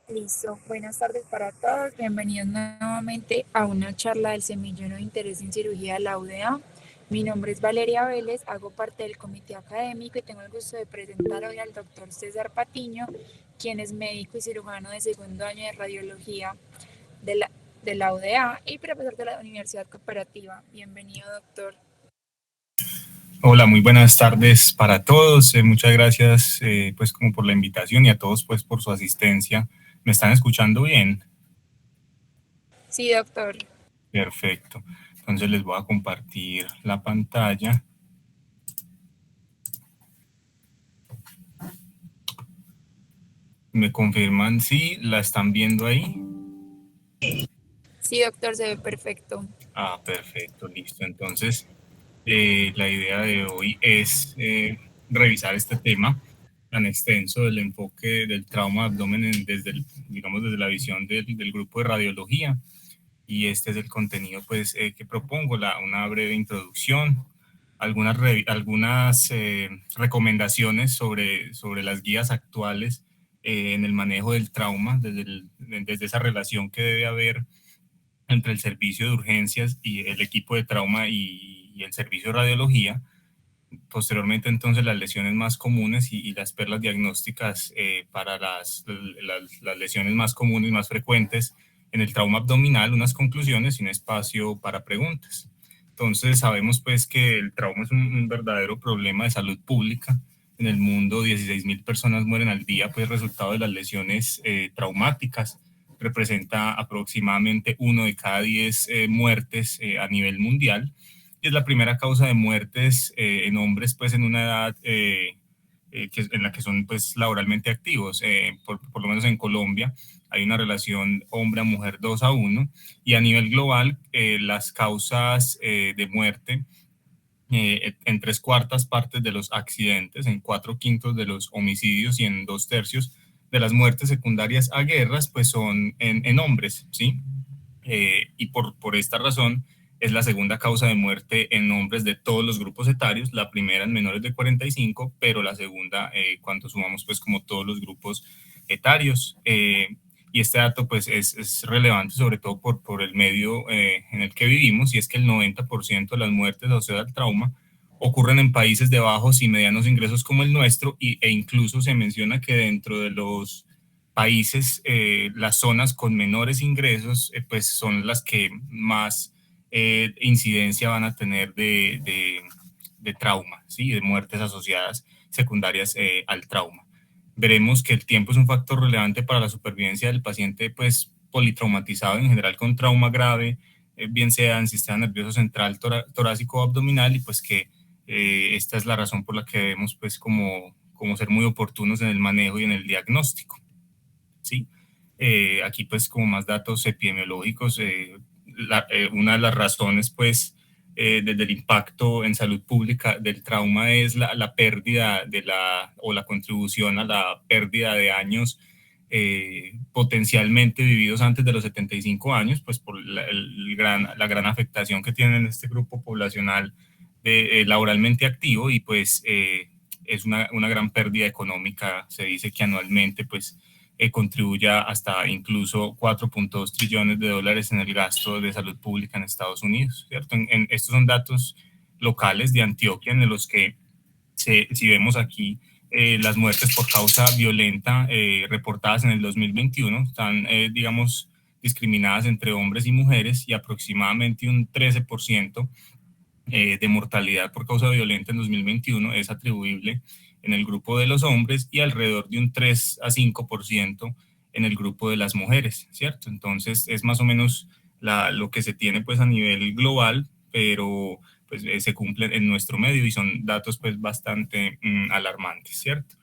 Listo. Buenas tardes para todos. Bienvenidos nuevamente a una charla del Semillero de Interés en Cirugía de la UDA. Mi nombre es Valeria Vélez, hago parte del comité académico y tengo el gusto de presentar hoy al doctor César Patiño, quien es médico y cirujano de segundo año de radiología de la UDA y profesor de la Universidad Cooperativa. Bienvenido, doctor. Hola, muy buenas tardes para todos. Muchas gracias pues como por la invitación y a todos pues por su asistencia. ¿Me están escuchando bien? Sí, doctor. Perfecto. Entonces les voy a compartir la pantalla. ¿Me confirman si la están viendo ahí? Sí, doctor, se ve perfecto. Perfecto, listo. Entonces, la idea de hoy es revisar este tema tan extenso del enfoque del trauma de abdomen digamos, desde la visión del grupo de radiología. Y este es el contenido pues, que propongo, una breve introducción, algunas recomendaciones sobre las guías actuales en el manejo del trauma, desde esa relación que debe haber entre el servicio de urgencias y el equipo de trauma y el servicio de radiología. Posteriormente, entonces, las lesiones más comunes y las perlas diagnósticas para las lesiones más comunes y más frecuentes en el trauma abdominal, unas conclusiones y un espacio para preguntas. Entonces, sabemos pues que el trauma es un verdadero problema de salud pública. En el mundo, 16.000 personas mueren al día, pues resultado de las lesiones traumáticas. Representa aproximadamente 1 de cada 10 muertes a nivel mundial y es la primera causa de muertes en hombres pues en una edad en la que son pues laboralmente activos. Por lo menos en Colombia hay una relación hombre a mujer 2-1 y a nivel global las causas de muerte en 3/4 partes de los accidentes, en 4/5 de los homicidios y en 2/3 de las muertes secundarias a guerras, pues son en hombres, ¿sí? Y por esta razón es la segunda causa de muerte en hombres de todos los grupos etarios, la primera en menores de 45, pero la segunda cuando sumamos pues como todos los grupos etarios. Y este dato pues es relevante sobre todo por el medio en el que vivimos, y es que el 90% de las muertes asociadas al trauma ocurren en países de bajos y medianos ingresos como el nuestro, e incluso se menciona que dentro de los países, las zonas con menores ingresos, pues son las que más incidencia van a tener de trauma, ¿sí? De muertes asociadas secundarias al trauma. Veremos que el tiempo es un factor relevante para la supervivencia del paciente, pues politraumatizado en general con trauma grave, bien sea en sistema nervioso central, torácico o abdominal, y pues que esta es la razón por la que debemos pues como ser muy oportunos en el manejo y en el diagnóstico. ¿Sí? Aquí pues como más datos epidemiológicos, una de las razones pues desde el impacto en salud pública del trauma es la pérdida o la contribución a la pérdida de años potencialmente vividos antes de los 75 años, pues por la gran afectación que tienen este grupo poblacional laboralmente activo, y pues es una gran pérdida económica. Se dice que anualmente pues contribuya hasta incluso 4.2 trillones de dólares en el gasto de salud pública en Estados Unidos, ¿cierto? Estos son datos locales de Antioquia, en los que si vemos aquí las muertes por causa violenta reportadas en el 2021 están, digamos, discriminadas entre hombres y mujeres, y aproximadamente un 13% de mortalidad por causa violenta en 2021 es atribuible en el grupo de los hombres y alrededor de un 3 a 5% en el grupo de las mujeres, ¿cierto? Entonces es más o menos lo que se tiene pues a nivel global, pero pues se cumple en nuestro medio y son datos pues bastante alarmantes, ¿cierto?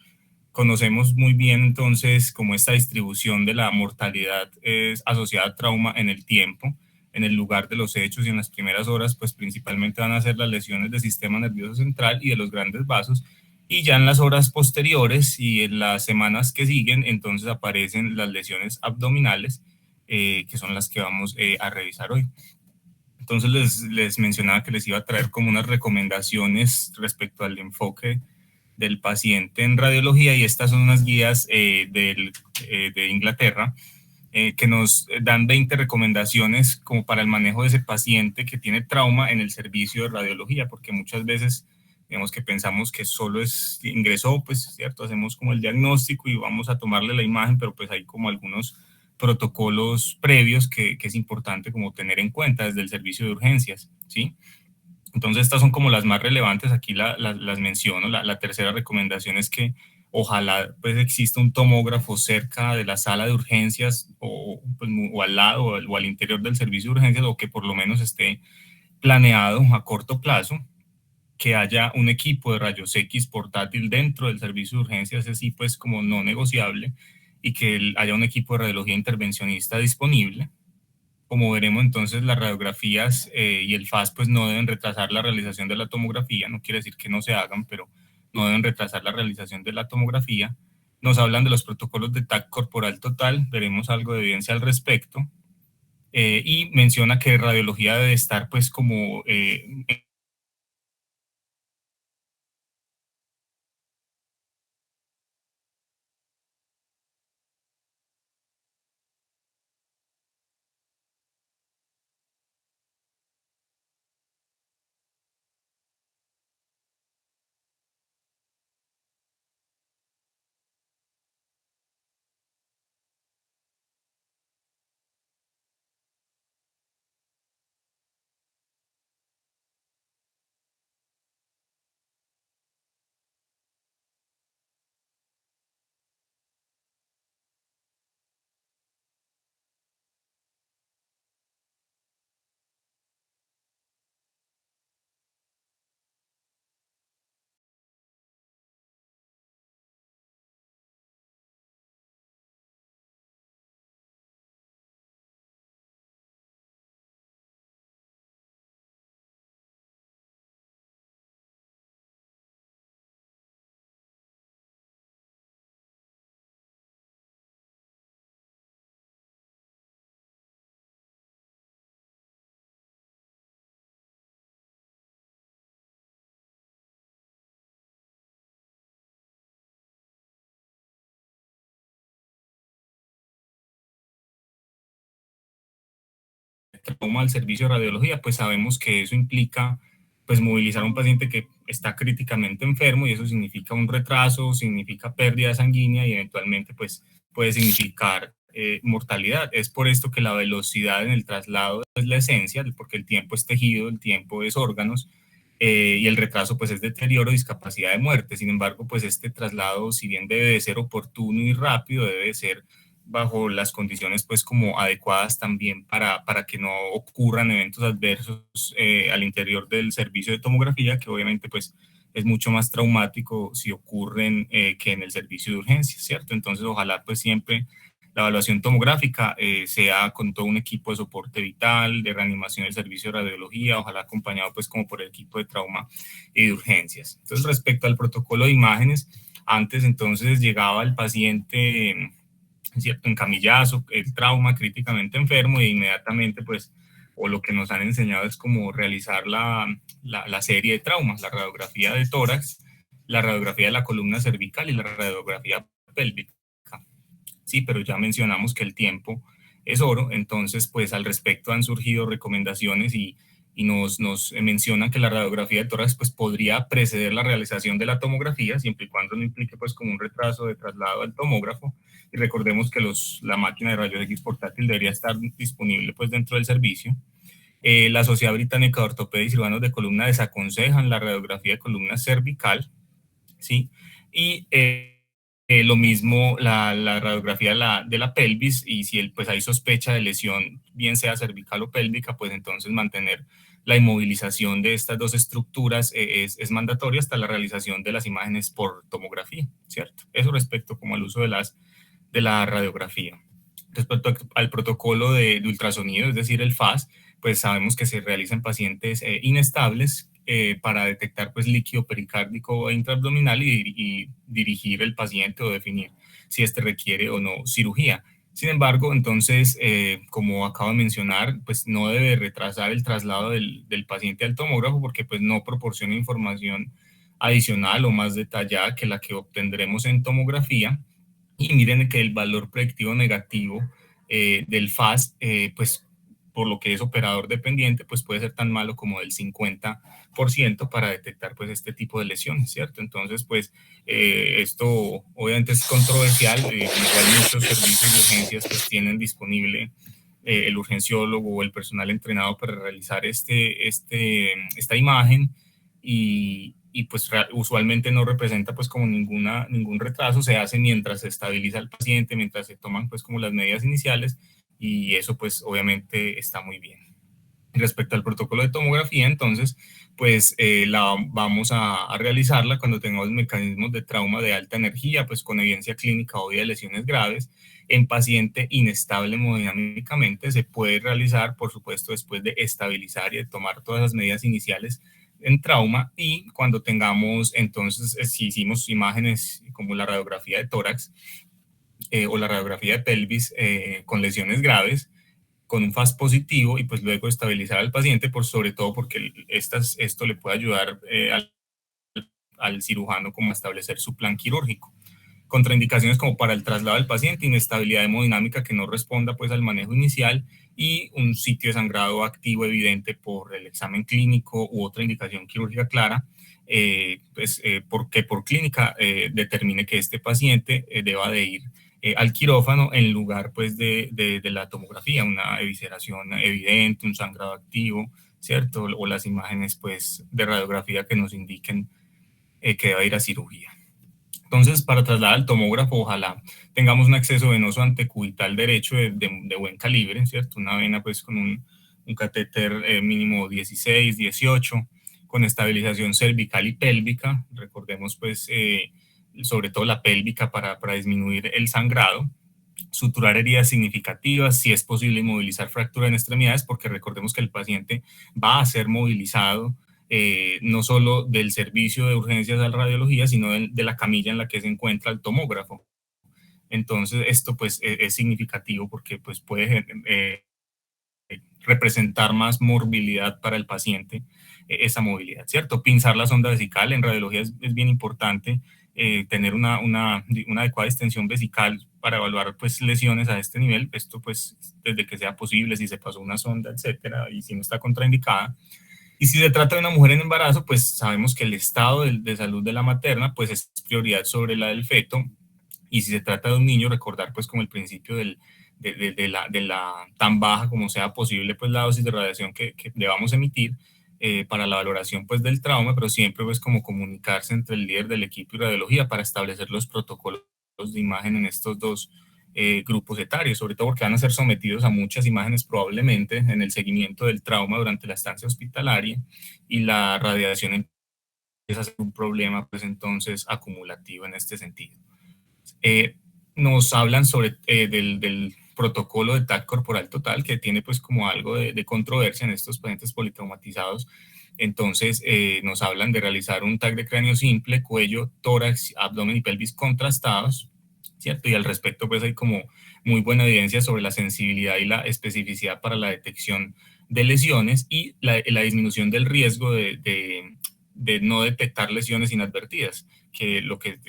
Conocemos muy bien entonces cómo esta distribución de la mortalidad es asociada a trauma en el tiempo. En el lugar de los hechos y en las primeras horas, pues principalmente van a ser las lesiones del sistema nervioso central y de los grandes vasos, y ya en las horas posteriores y en las semanas que siguen, entonces aparecen las lesiones abdominales, que son las que vamos a revisar hoy. Entonces les mencionaba que les iba a traer como unas recomendaciones respecto al enfoque del paciente en radiología, y estas son unas guías de Inglaterra que nos dan 20 recomendaciones como para el manejo de ese paciente que tiene trauma en el servicio de radiología, porque muchas veces digamos que pensamos que solo es ingresó, pues cierto, hacemos como el diagnóstico y vamos a tomarle la imagen, pero pues hay como algunos protocolos previos que es importante como tener en cuenta desde el servicio de urgencias, ¿sí? Entonces estas son como las más relevantes, aquí las menciono. La tercera recomendación es que ojalá pues exista un tomógrafo cerca de la sala de urgencias pues, o al lado o al interior del servicio de urgencias, o que por lo menos esté planeado a corto plazo, que haya un equipo de rayos X portátil dentro del servicio de urgencias, así pues como no negociable, y que haya un equipo de radiología intervencionista disponible. Como veremos, entonces las radiografías y el FAS pues no deben retrasar la realización de la tomografía, no quiere decir que no se hagan, pero no deben retrasar la realización de la tomografía. Nos hablan de los protocolos de TAC corporal total, veremos algo de evidencia al respecto, y menciona que radiología debe estar pues como trauma al servicio de radiología, pues sabemos que eso implica pues movilizar a un paciente que está críticamente enfermo, y eso significa un retraso, significa pérdida sanguínea y eventualmente pues puede significar mortalidad. Es por esto que la velocidad en el traslado es la esencia, porque el tiempo es tejido, el tiempo es órganos, y el retraso pues es deterioro, discapacidad de muerte. Sin embargo, pues este traslado, si bien debe de ser oportuno y rápido, debe de ser bajo las condiciones pues como adecuadas también para que no ocurran eventos adversos al interior del servicio de tomografía, que obviamente pues es mucho más traumático si ocurren que en el servicio de urgencias, ¿cierto? Entonces ojalá pues siempre la evaluación tomográfica sea con todo un equipo de soporte vital, de reanimación del servicio de radiología, ojalá acompañado pues como por el equipo de trauma y de urgencias. Entonces respecto al protocolo de imágenes, antes entonces llegaba el paciente, ¿cierto?, en camillazo, el trauma, críticamente enfermo, e inmediatamente pues o lo que nos han enseñado es como realizar la serie de traumas, la radiografía de tórax, la radiografía de la columna cervical y la radiografía pélvica. Sí, pero ya mencionamos que el tiempo es oro, entonces pues al respecto han surgido recomendaciones y nos mencionan que la radiografía de tórax pues podría preceder la realización de la tomografía, siempre y cuando no implique pues como un retraso de traslado al tomógrafo. Y recordemos que la máquina de rayos X portátil debería estar disponible pues dentro del servicio. La Sociedad Británica de Ortopedia y Cirujanos de Columna desaconsejan la radiografía de columna cervical, ¿sí? Y lo mismo la radiografía de la pelvis, y si pues hay sospecha de lesión, bien sea cervical o pélvica, pues entonces mantener la inmovilización de estas dos estructuras es mandatorio hasta la realización de las imágenes por tomografía, ¿cierto? Eso respecto como al uso de la radiografía. Respecto al protocolo de ultrasonido, es decir, el FAS, pues sabemos que se realiza en pacientes inestables para detectar pues líquido pericárdico e intraabdominal y dirigir el paciente o definir si este requiere o no cirugía. Sin embargo, entonces, como acabo de mencionar, pues no debe retrasar el traslado del paciente al tomógrafo, porque pues no proporciona información adicional o más detallada que la que obtendremos en tomografía. Y miren que el valor predictivo negativo del FAS, pues por lo que es operador dependiente, pues puede ser tan malo como del 50% para detectar pues este tipo de lesiones, ¿cierto? Entonces, pues esto obviamente es controversial, igual muchos servicios de urgencias pues tienen disponible el urgenciólogo o el personal entrenado para realizar esta imagen y pues usualmente no representa pues como ningún retraso, se hace mientras se estabiliza el paciente, mientras se toman pues como las medidas iniciales y eso pues obviamente está muy bien. Respecto al protocolo de tomografía, entonces, pues vamos a realizarla cuando tengamos mecanismos de trauma de alta energía, pues con evidencia clínica obvia de lesiones graves. En paciente inestable hemodinámicamente se puede realizar, por supuesto, después de estabilizar y de tomar todas las medidas iniciales en trauma y cuando tengamos, entonces, si hicimos imágenes como la radiografía de tórax o la radiografía de pelvis con lesiones graves, con un FAS positivo y pues luego estabilizar al paciente, por sobre todo porque esto le puede ayudar al cirujano como a establecer su plan quirúrgico. Contraindicaciones como para el traslado del paciente, inestabilidad hemodinámica que no responda pues al manejo inicial y un sitio de sangrado activo evidente por el examen clínico u otra indicación quirúrgica clara, porque por clínica determine que este paciente deba de ir al quirófano en lugar pues de la tomografía, una evisceración evidente, un sangrado activo, ¿cierto? O las imágenes pues de radiografía que nos indiquen que deba ir a cirugía. Entonces, para trasladar al tomógrafo, ojalá tengamos un acceso venoso antecubital derecho de buen calibre, ¿cierto? Una vena pues con un catéter mínimo 16, 18, con estabilización cervical y pélvica. Recordemos pues sobre todo la pélvica para disminuir el sangrado. Suturar heridas significativas, si es posible inmovilizar fractura en extremidades, porque recordemos que el paciente va a ser movilizado no solo del servicio de urgencias de la radiología, sino de la camilla en la que se encuentra el tomógrafo. Entonces, esto pues es significativo porque pues puede representar más morbilidad para el paciente, esa movilidad, ¿cierto? Pinzar la sonda vesical en radiología es bien importante, tener una adecuada extensión vesical para evaluar pues lesiones a este nivel, esto pues desde que sea posible, si se pasó una sonda, etcétera, y si no está contraindicada. Y si se trata de una mujer en embarazo, pues sabemos que el estado de salud de la materna pues es prioridad sobre la del feto, y si se trata de un niño, recordar pues como el principio de la tan baja como sea posible pues la dosis de radiación que debamos emitir para la valoración pues del trauma, pero siempre pues como comunicarse entre el líder del equipo y radiología para establecer los protocolos de imagen en estos dos grupos etarios, sobre todo porque van a ser sometidos a muchas imágenes probablemente en el seguimiento del trauma durante la estancia hospitalaria, y la radiación empieza a ser un problema pues entonces acumulativo en este sentido. Nos hablan sobre del protocolo de TAC corporal total, que tiene pues como algo de controversia en estos pacientes politraumatizados. Entonces nos hablan de realizar un TAC de cráneo simple, cuello, tórax, abdomen y pelvis contrastados, ¿cierto? Y al respecto pues hay como muy buena evidencia sobre la sensibilidad y la especificidad para la detección de lesiones y la disminución del riesgo de no detectar lesiones inadvertidas, que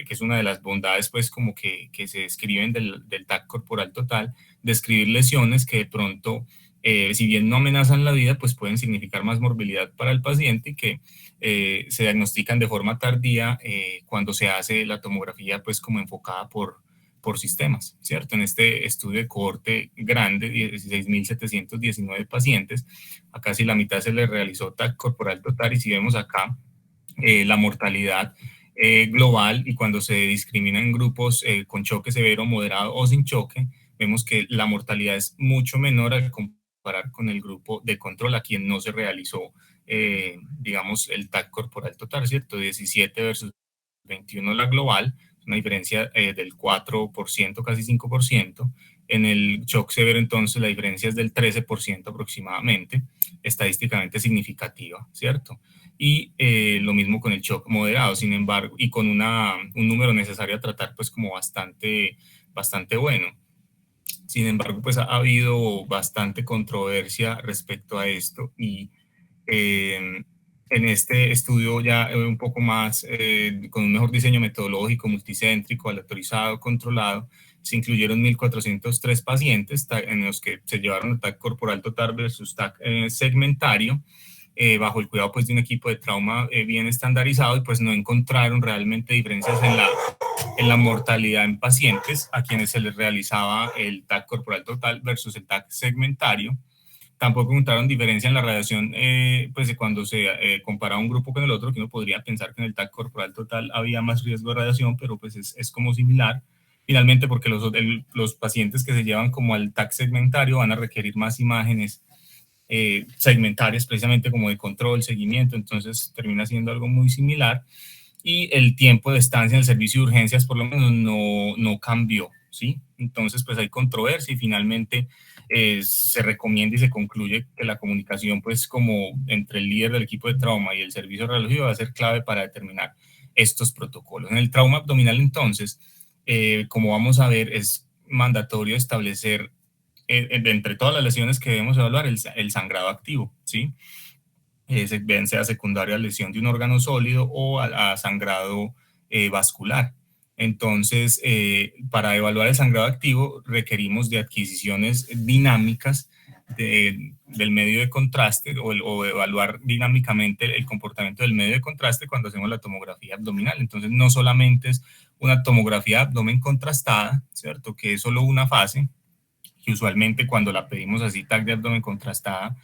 es una de las bondades pues como que se describen del TAC corporal total, describir lesiones que de pronto, si bien no amenazan la vida, pues pueden significar más morbilidad para el paciente y que se diagnostican de forma tardía cuando se hace la tomografía pues como enfocada por sistemas, ¿cierto? En este estudio de cohorte grande, 16.719 pacientes, a casi la mitad se les realizó TAC corporal total, y si vemos acá la mortalidad global, y cuando se discrimina en grupos con choque severo, moderado o sin choque, vemos que la mortalidad es mucho menor al comparar con el grupo de control a quien no se realizó, digamos, el TAC corporal total, ¿cierto? 17 versus 21 la global, una diferencia del 4%, casi 5%. En el shock severo, entonces, la diferencia es del 13% aproximadamente, estadísticamente significativa, ¿cierto? Y lo mismo con el shock moderado, sin embargo, y con un número necesario a tratar, pues como bastante bueno. Sin embargo, pues ha habido bastante controversia respecto a esto, y En este estudio ya un poco más, con un mejor diseño metodológico, multicéntrico, aleatorizado, controlado, se incluyeron 1.403 pacientes en los que se llevaron el TAC corporal total versus TAC segmentario, bajo el cuidado pues de un equipo de trauma bien estandarizado, y pues no encontraron realmente diferencias en la mortalidad en pacientes a quienes se les realizaba el TAC corporal total versus el TAC segmentario. Tampoco encontraron diferencia en la radiación, pues de cuando se comparaba un grupo con el otro, que uno podría pensar que en el TAC corporal total había más riesgo de radiación, pero pues es como similar. Finalmente, porque los pacientes que se llevan como al TAC segmentario van a requerir más imágenes segmentarias, precisamente como de control, seguimiento, entonces termina siendo algo muy similar. Y el tiempo de estancia en el servicio de urgencias por lo menos no cambió, ¿sí? Entonces, pues hay controversia y finalmente se recomienda y se concluye que la comunicación, pues como entre el líder del equipo de trauma y el servicio de radiología va a ser clave para determinar estos protocolos. En el trauma abdominal, entonces, como vamos a ver, es mandatorio establecer entre todas las lesiones que debemos evaluar el sangrado activo, ¿sí? Bien sea secundaria a lesión de un órgano sólido o a sangrado vascular. Entonces, para evaluar el sangrado activo requerimos de adquisiciones dinámicas del medio de contraste o evaluar dinámicamente el comportamiento del medio de contraste cuando hacemos la tomografía abdominal. Entonces, no solamente es una tomografía de abdomen contrastada, ¿cierto? Que es solo una fase, que usualmente cuando la pedimos así, TAC de abdomen contrastada,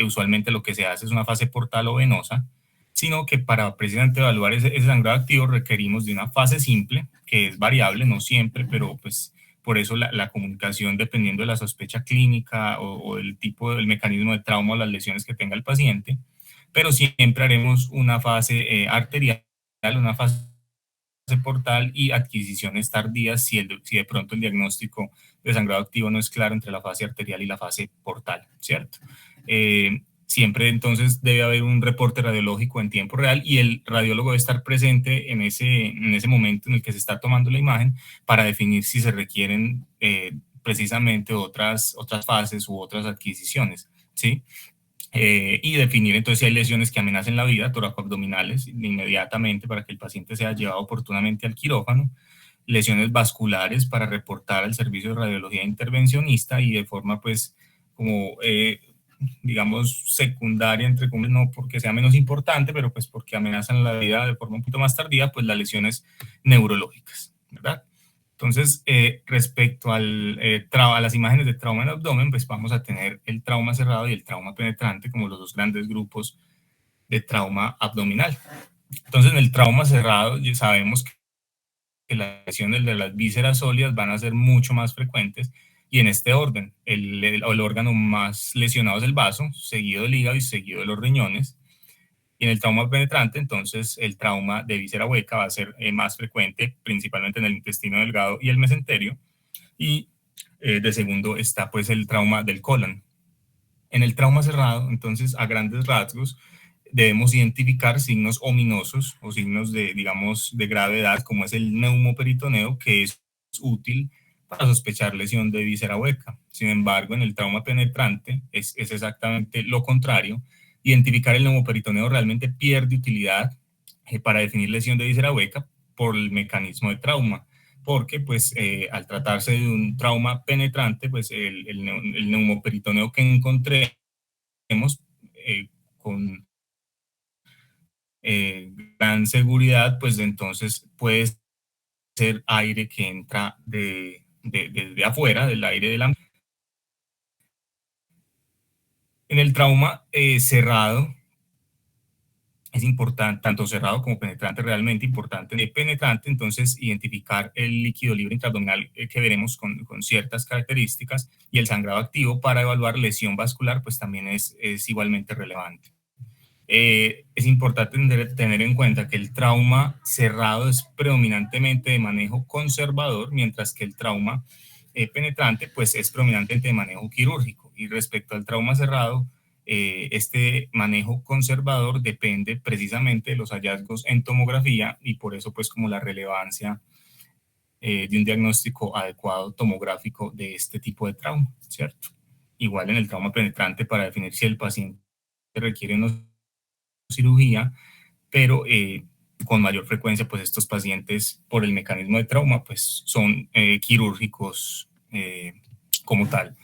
usualmente lo que se hace es una fase portal o venosa, sino que para precisamente evaluar ese sangrado activo requerimos de una fase simple, que es variable, no siempre, pero pues por eso la comunicación, dependiendo de la sospecha clínica o el tipo, del mecanismo de trauma o las lesiones que tenga el paciente, pero siempre haremos una fase arterial, una fase portal y adquisiciones tardías si de pronto el diagnóstico de sangrado activo no es claro entre la fase arterial y la fase portal, ¿cierto? Siempre entonces debe haber un reporte radiológico en tiempo real y el radiólogo debe estar presente en ese momento en el que se está tomando la imagen para definir si se requieren precisamente otras fases u otras adquisiciones, ¿sí? Y definir entonces si hay lesiones que amenacen la vida, toracoabdominales, inmediatamente para que el paciente sea llevado oportunamente al quirófano, lesiones vasculares para reportar al servicio de radiología intervencionista y de forma pues como digamos secundaria, entre comillas, no porque sea menos importante, pero pues porque amenazan la vida de forma un poquito más tardía, pues las lesiones neurológicas, ¿verdad? Entonces, respecto a las imágenes de trauma en abdomen, pues vamos a tener el trauma cerrado y el trauma penetrante como los dos grandes grupos de trauma abdominal. Entonces, en el trauma cerrado ya sabemos que las lesiones de las vísceras sólidas van a ser mucho más frecuentes y en este orden, el órgano más lesionado es el vaso, seguido del hígado y seguido de los riñones. Y en el trauma penetrante, entonces, el trauma de víscera hueca va a ser más frecuente, principalmente en el intestino delgado y el mesenterio. Y de segundo está, pues, el trauma del colon. En el trauma cerrado, entonces, a grandes rasgos, debemos identificar signos ominosos o signos de, digamos, de gravedad, como es el neumoperitoneo, que es útil para sospechar lesión de víscera hueca. Sin embargo, en el trauma penetrante es exactamente lo contrario. Identificar el neumoperitoneo realmente pierde utilidad para definir lesión de víscera hueca por el mecanismo de trauma, porque pues al tratarse de un trauma penetrante, pues el neumoperitoneo que encontremos con gran seguridad, pues entonces puede ser aire que entra de afuera, del aire del ambiente. En el trauma cerrado, es importante, tanto cerrado como penetrante, realmente importante. De penetrante, entonces, identificar el líquido libre intraabdominal que veremos con ciertas características y el sangrado activo para evaluar lesión vascular, pues también es igualmente relevante. Es importante tener en cuenta que el trauma cerrado es predominantemente de manejo conservador, mientras que el trauma penetrante pues es predominantemente de manejo quirúrgico. Y respecto al trauma cerrado, este manejo conservador depende precisamente de los hallazgos en tomografía y por eso pues como la relevancia de un diagnóstico adecuado tomográfico de este tipo de trauma, ¿cierto? Igual en el trauma penetrante para definir si el paciente requiere unos cirugía, pero con mayor frecuencia, pues estos pacientes, por el mecanismo de trauma, pues son quirúrgicos como tal.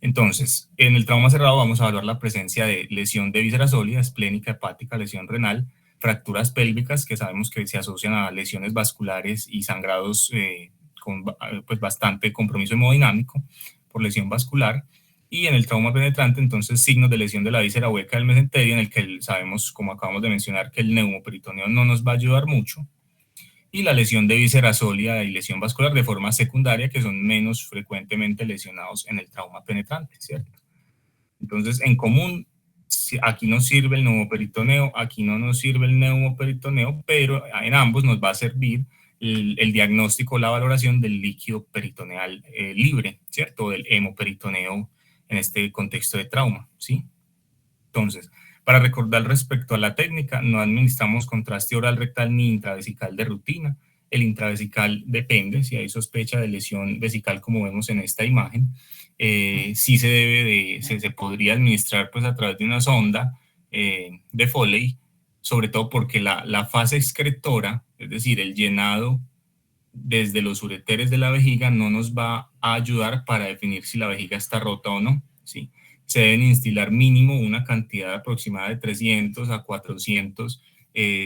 Entonces, en el trauma cerrado vamos a evaluar la presencia de lesión de víscera sólida, esplénica, hepática, lesión renal, fracturas pélvicas, que sabemos que se asocian a lesiones vasculares y sangrados con pues, bastante compromiso hemodinámico por lesión vascular. Y en el trauma penetrante, entonces, signos de lesión de la víscera hueca del mesenterio, en el que sabemos, como acabamos de mencionar, que el neumoperitoneo no nos va a ayudar mucho, y la lesión de víscera sólida y lesión vascular de forma secundaria, que son menos frecuentemente lesionados en el trauma penetrante, ¿cierto? Entonces, en común, aquí nos sirve el neumoperitoneo, aquí no nos sirve el neumoperitoneo, pero en ambos nos va a servir el diagnóstico, la valoración del líquido peritoneal libre, ¿cierto? Del hemoperitoneo en este contexto de trauma, ¿sí? Entonces, para recordar respecto a la técnica, no administramos contraste oral rectal ni intravesical de rutina. El intravesical depende, si hay sospecha de lesión vesical como vemos en esta imagen, sí se podría administrar pues a través de una sonda de Foley, sobre todo porque la fase excretora, es decir, el llenado desde los ureteres de la vejiga no nos va a ayudar para definir si la vejiga está rota o no, ¿sí? Se deben instilar mínimo una cantidad aproximada de 300 a 400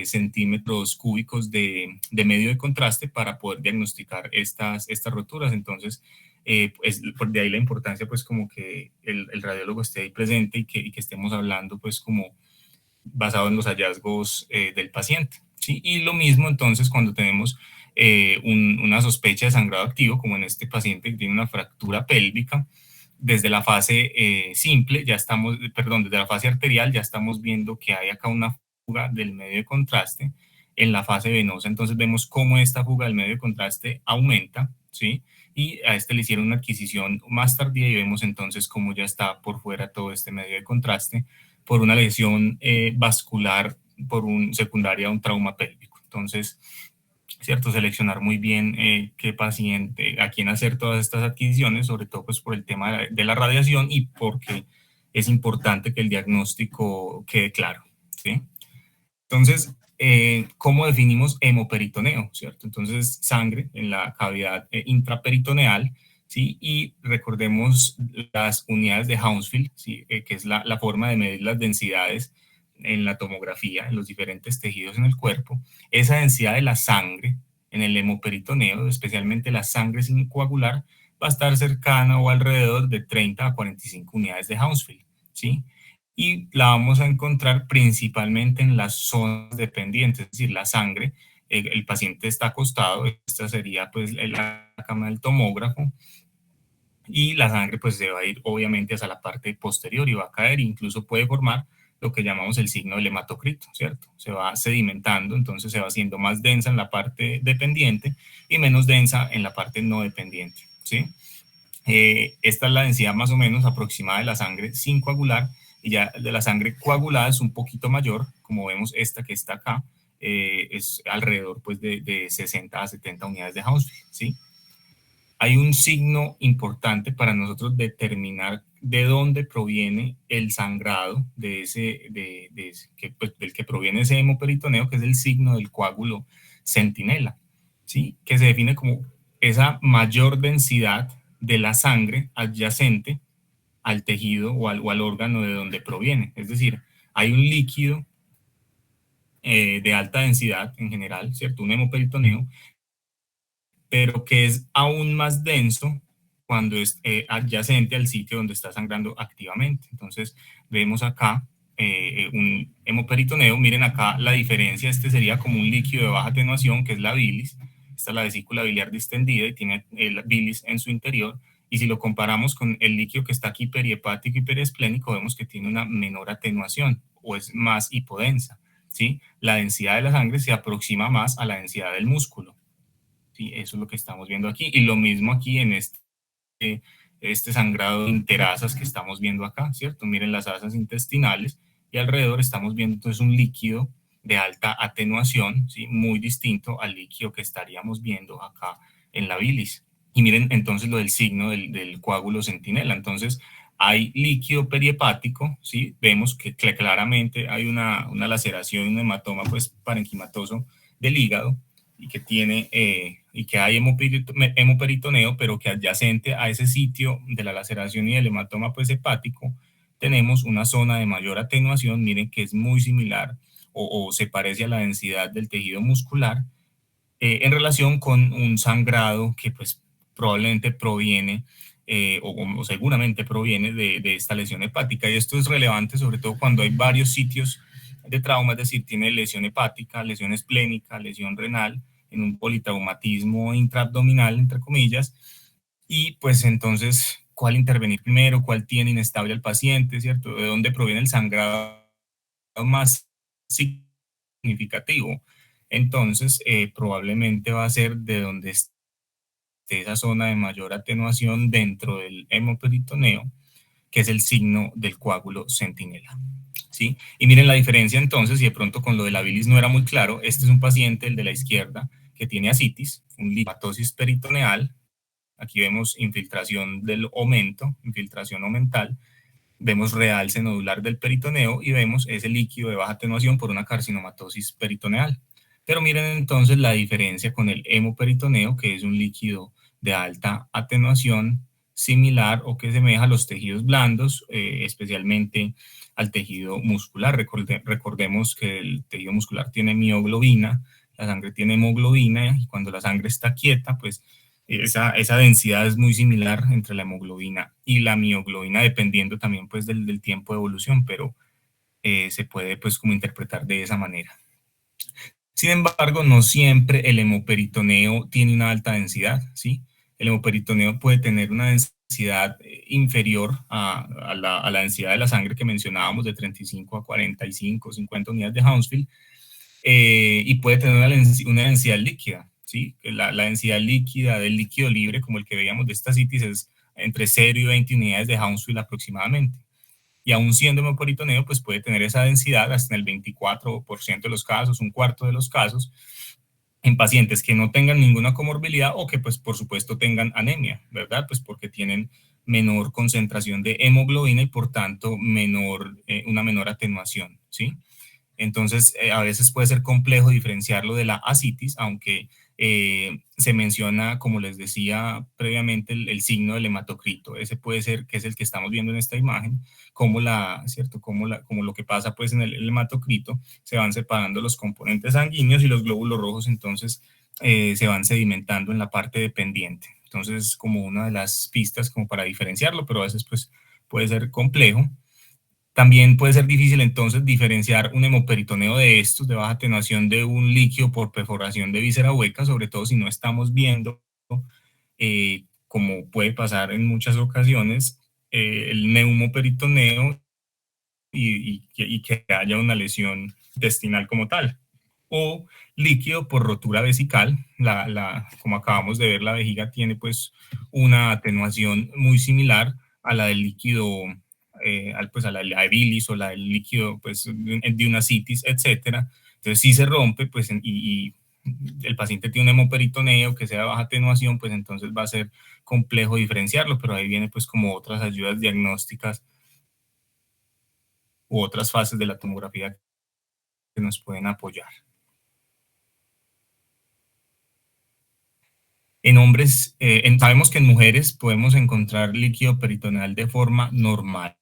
centímetros cúbicos de medio de contraste para poder diagnosticar estas roturas. Entonces, pues, de ahí la importancia, pues, como que el radiólogo esté ahí presente y que estemos hablando, pues, como basado en los hallazgos del paciente, ¿sí? Y lo mismo, entonces, cuando tenemos una sospecha de sangrado activo, como en este paciente que tiene una fractura pélvica, desde la fase simple, desde la fase arterial ya estamos viendo que hay acá una fuga del medio de contraste. En la fase venosa, entonces vemos cómo esta fuga del medio de contraste aumenta, ¿sí? Y a este le hicieron una adquisición más tardía y vemos entonces cómo ya está por fuera todo este medio de contraste por una lesión vascular, secundaria a un trauma pélvico. Entonces, ¿cierto? Seleccionar muy bien qué paciente, a quién hacer todas estas adquisiciones, sobre todo pues por el tema de la radiación y porque es importante que el diagnóstico quede claro, ¿sí? Entonces, ¿cómo definimos hemoperitoneo, cierto? Entonces, sangre en la cavidad intraperitoneal, ¿sí? Y recordemos las unidades de Hounsfield, ¿sí? Que es la forma de medir las densidades en la tomografía, en los diferentes tejidos en el cuerpo. Esa densidad de la sangre en el hemoperitoneo, especialmente la sangre sin coagular, va a estar cercana o alrededor de 30 a 45 unidades de Hounsfield, ¿sí? Y la vamos a encontrar principalmente en las zonas dependientes, es decir, la sangre, el paciente está acostado, esta sería pues la cámara del tomógrafo, y la sangre pues se va a ir obviamente hacia la parte posterior y va a caer, incluso puede formar lo que llamamos el signo del hematocrito, ¿cierto? Se va sedimentando, entonces se va haciendo más densa en la parte dependiente y menos densa en la parte no dependiente, ¿sí? Esta es la densidad más o menos aproximada de la sangre sin coagular, y ya de la sangre coagulada es un poquito mayor, como vemos esta que está acá, es alrededor pues de 60 a 70 unidades de Hounsfield, ¿sí? Hay un signo importante para nosotros determinar de dónde proviene el sangrado del que proviene ese hemoperitoneo, que es el signo del coágulo centinela, ¿sí? Que se define como esa mayor densidad de la sangre adyacente al tejido o al órgano de donde proviene. Es decir, hay un líquido de alta densidad en general, ¿cierto? Un hemoperitoneo, pero que es aún más denso cuando es adyacente al sitio donde está sangrando activamente. Entonces, vemos acá un hemoperitoneo. Miren acá la diferencia. Este sería como un líquido de baja atenuación, que es la bilis. Esta es la vesícula biliar distendida y tiene el bilis en su interior. Y si lo comparamos con el líquido que está aquí perihepático y periesplénico, vemos que tiene una menor atenuación o es más hipodensa, ¿sí? La densidad de la sangre se aproxima más a la densidad del músculo. Sí, eso es lo que estamos viendo aquí. Y lo mismo aquí en este sangrado de interasas que estamos viendo acá, ¿cierto? Miren las asas intestinales y alrededor estamos viendo entonces un líquido de alta atenuación, ¿sí? Muy distinto al líquido que estaríamos viendo acá en la bilis. Y miren entonces lo del signo del coágulo centinela. Entonces, hay líquido perihepático, ¿sí? Vemos que claramente hay una laceración, un hematoma pues parenquimatoso del hígado y que tiene y que hay hemoperitoneo, pero que adyacente a ese sitio de la laceración y del hematoma pues hepático tenemos una zona de mayor atenuación, miren que es muy similar o se parece a la densidad del tejido muscular en relación con un sangrado que pues probablemente proviene o seguramente proviene de esta lesión hepática. Y esto es relevante sobre todo cuando hay varios sitios de trauma, es decir, tiene lesión hepática, lesión esplénica, lesión renal, en un politraumatismo intraabdominal, entre comillas, y pues entonces, ¿cuál intervenir primero? ¿Cuál tiene inestable al paciente? ¿Cierto? ¿De dónde proviene el sangrado más significativo? Entonces, probablemente va a ser de donde esté esa zona de mayor atenuación dentro del hemoperitoneo, que es el signo del coágulo centinela. ¿Sí? Y miren la diferencia entonces, y de pronto con lo de la bilis no era muy claro, este es un paciente, el de la izquierda, que tiene ascitis, un linfomatosis peritoneal, aquí vemos infiltración del omento, infiltración omental, vemos realce nodular del peritoneo y vemos ese líquido de baja atenuación por una carcinomatosis peritoneal. Pero miren entonces la diferencia con el hemoperitoneo, que es un líquido de alta atenuación similar o que semeja a los tejidos blandos, especialmente al tejido muscular. Recordemos que el tejido muscular tiene mioglobina, la sangre tiene hemoglobina y cuando la sangre está quieta, pues esa densidad es muy similar entre la hemoglobina y la mioglobina, dependiendo también pues del tiempo de evolución, pero se puede pues como interpretar de esa manera. Sin embargo, no siempre el hemoperitoneo tiene una alta densidad, ¿sí? El hemoperitoneo puede tener una densidad inferior a la densidad de la sangre que mencionábamos de 35 a 45, 50 unidades de Hounsfield, y puede tener una densidad líquida, ¿sí? La densidad líquida del líquido libre, como el que veíamos de esta citis, es entre 0 y 20 unidades de Hounsfield aproximadamente. Y aún siendo hemoperitoneo, pues puede tener esa densidad hasta en el 24% de los casos, un cuarto de los casos, en pacientes que no tengan ninguna comorbilidad o que pues por supuesto tengan anemia, ¿verdad? Pues porque tienen menor concentración de hemoglobina y por tanto una menor atenuación, ¿sí? Entonces, a veces puede ser complejo diferenciarlo de la ascitis, aunque se menciona, como les decía previamente, el signo del hematocrito. Ese puede ser, que es el que estamos viendo en esta imagen, ¿cierto? Como lo que pasa pues en el hematocrito, se van separando los componentes sanguíneos y los glóbulos rojos, entonces se van sedimentando en la parte dependiente. Entonces, como una de las pistas como para diferenciarlo, pero a veces pues puede ser complejo. También puede ser difícil entonces diferenciar un hemoperitoneo de estos de baja atenuación de un líquido por perforación de víscera hueca, sobre todo si no estamos viendo, como puede pasar en muchas ocasiones, el neumoperitoneo y que haya una lesión intestinal como tal. O líquido por rotura vesical, como acabamos de ver, la vejiga tiene pues una atenuación muy similar a la del líquido, pues a la bilis o la del líquido pues de una citis, etcétera. Entonces si se rompe pues y el paciente tiene un hemoperitoneo que sea de baja atenuación, pues entonces va a ser complejo diferenciarlo, pero ahí viene pues como otras ayudas diagnósticas u otras fases de la tomografía que nos pueden apoyar. En hombres, sabemos que en mujeres podemos encontrar líquido peritoneal de forma normal,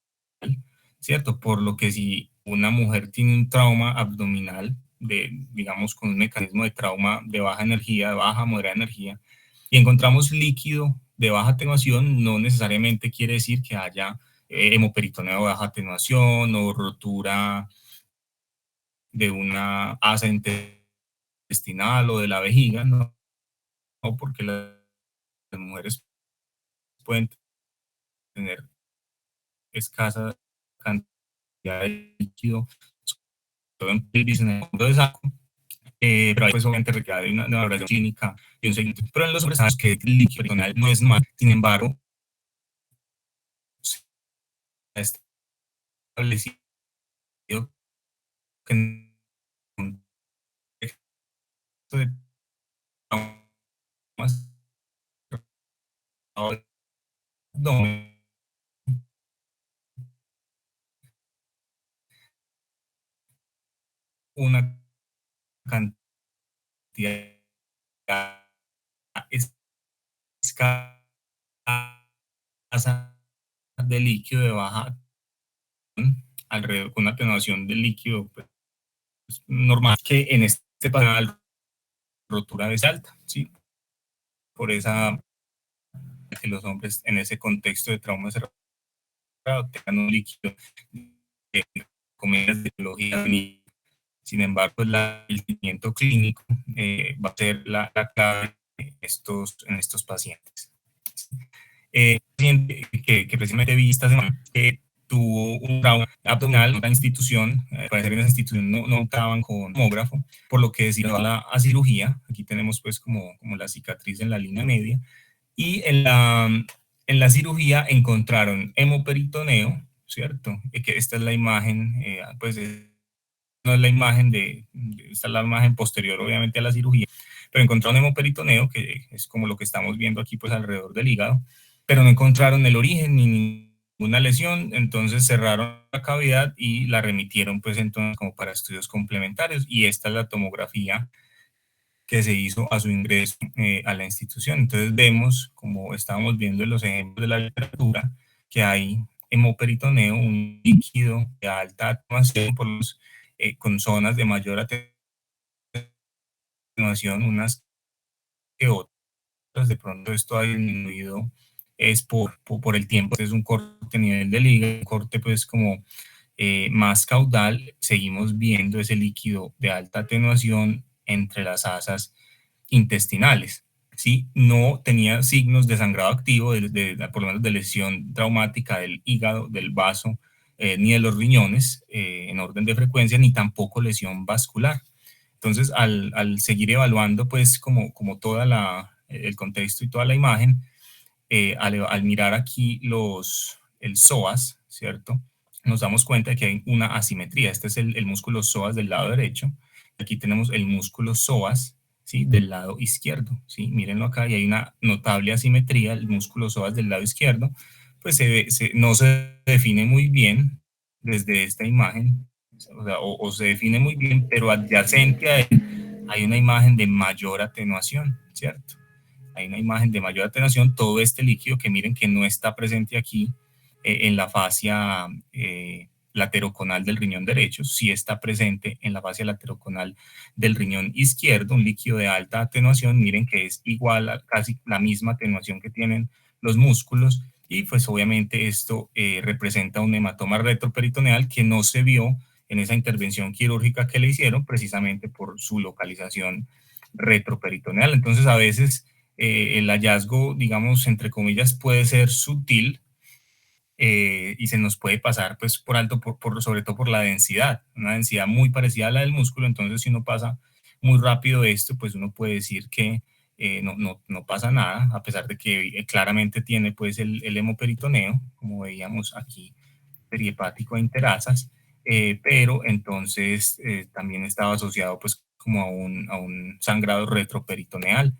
¿cierto? Por lo que si una mujer tiene un trauma abdominal, digamos, con un mecanismo de trauma de baja energía, de baja, moderada energía, y encontramos líquido de baja atenuación, no necesariamente quiere decir que haya hemoperitoneo de baja atenuación o rotura de una asa intestinal o de la vejiga, no, no porque las mujeres pueden tener escasa cantidad de líquido, todo en pelvis, en el fondo de saco, pero ahí pues obviamente requiere una valoración clínica y un seguimiento. Pero en los hombres sabemos que el líquido peritoneal no es normal, sin embargo, se ha establecido que en un contexto de traumas abdomen una cantidad escasa de líquido de baja, alrededor con una atenuación del líquido pues, normal, que en este patrón rotura es alta, ¿sí? Por esa que los hombres en ese contexto de trauma cerrado tengan un líquido de comillas de biología. Sin embargo, el seguimiento clínico va a ser la clave en estos pacientes. Que precisamente vi esta semana que tuvo un trauma abdominal en otra institución, parece que en esa institución no estaban con tomógrafo, por lo que decidió a cirugía. Aquí tenemos pues como la cicatriz en la línea media, y en la cirugía encontraron hemoperitoneo, ¿cierto? Que esta es la imagen, pues no es la imagen esta es la imagen posterior obviamente a la cirugía, pero encontraron hemoperitoneo, que es como lo que estamos viendo aquí pues alrededor del hígado, pero no encontraron el origen ni ninguna lesión, entonces cerraron la cavidad y la remitieron pues entonces como para estudios complementarios, y esta es la tomografía que se hizo a su ingreso a la institución. Entonces vemos, como estábamos viendo en los ejemplos de la literatura, que hay hemoperitoneo, un líquido de alta atenuación con zonas de mayor atenuación unas que otras. De pronto esto ha disminuido es por el tiempo. Es un corte a nivel del hígado, un corte pues como más caudal. Seguimos viendo ese líquido de alta atenuación entre las asas intestinales. ¿Sí? No tenía signos de sangrado activo, por lo menos de lesión traumática del hígado, del vaso, ni de los riñones en orden de frecuencia, ni tampoco lesión vascular. Entonces, al seguir evaluando, pues, como toda el contexto y toda la imagen, al mirar aquí el psoas, ¿cierto? Nos damos cuenta de que hay una asimetría. Este es el músculo psoas del lado derecho. Aquí tenemos el músculo psoas, ¿sí? Del lado izquierdo, ¿sí? Mírenlo acá, y hay una notable asimetría. El músculo psoas del lado izquierdo, pues no se define muy bien desde esta imagen, o se define muy bien, pero adyacente a él hay una imagen de mayor atenuación, ¿cierto? Hay una imagen de mayor atenuación, todo este líquido que miren que no está presente aquí en la fascia lateroconal del riñón derecho, sí está presente en la fascia lateroconal del riñón izquierdo, un líquido de alta atenuación. Miren que es igual a casi la misma atenuación que tienen los músculos, y pues obviamente esto representa un hematoma retroperitoneal que no se vio en esa intervención quirúrgica que le hicieron, precisamente por su localización retroperitoneal. Entonces a veces el hallazgo, digamos, entre comillas, puede ser sutil, y se nos puede pasar pues por alto, sobre todo por la densidad, una densidad muy parecida a la del músculo. Entonces si uno pasa muy rápido esto, pues uno puede decir que no pasa nada, a pesar de que claramente tiene pues el hemoperitoneo, como veíamos aquí, perihepático e interasas, pero entonces también estaba asociado pues como a un sangrado retroperitoneal,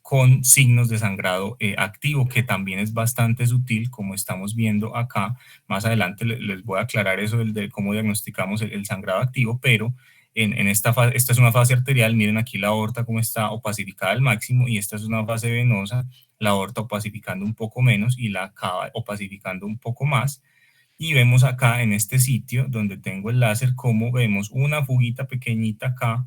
con signos de sangrado activo, que también es bastante sutil, como estamos viendo acá. Más adelante les voy a aclarar eso de cómo diagnosticamos el sangrado activo, pero en esta es una fase arterial. Miren aquí la aorta cómo está opacificada al máximo, y esta es una fase venosa, la aorta opacificando un poco menos y la cava opacificando un poco más. Y vemos acá en este sitio donde tengo el láser, como vemos una fuguita pequeñita acá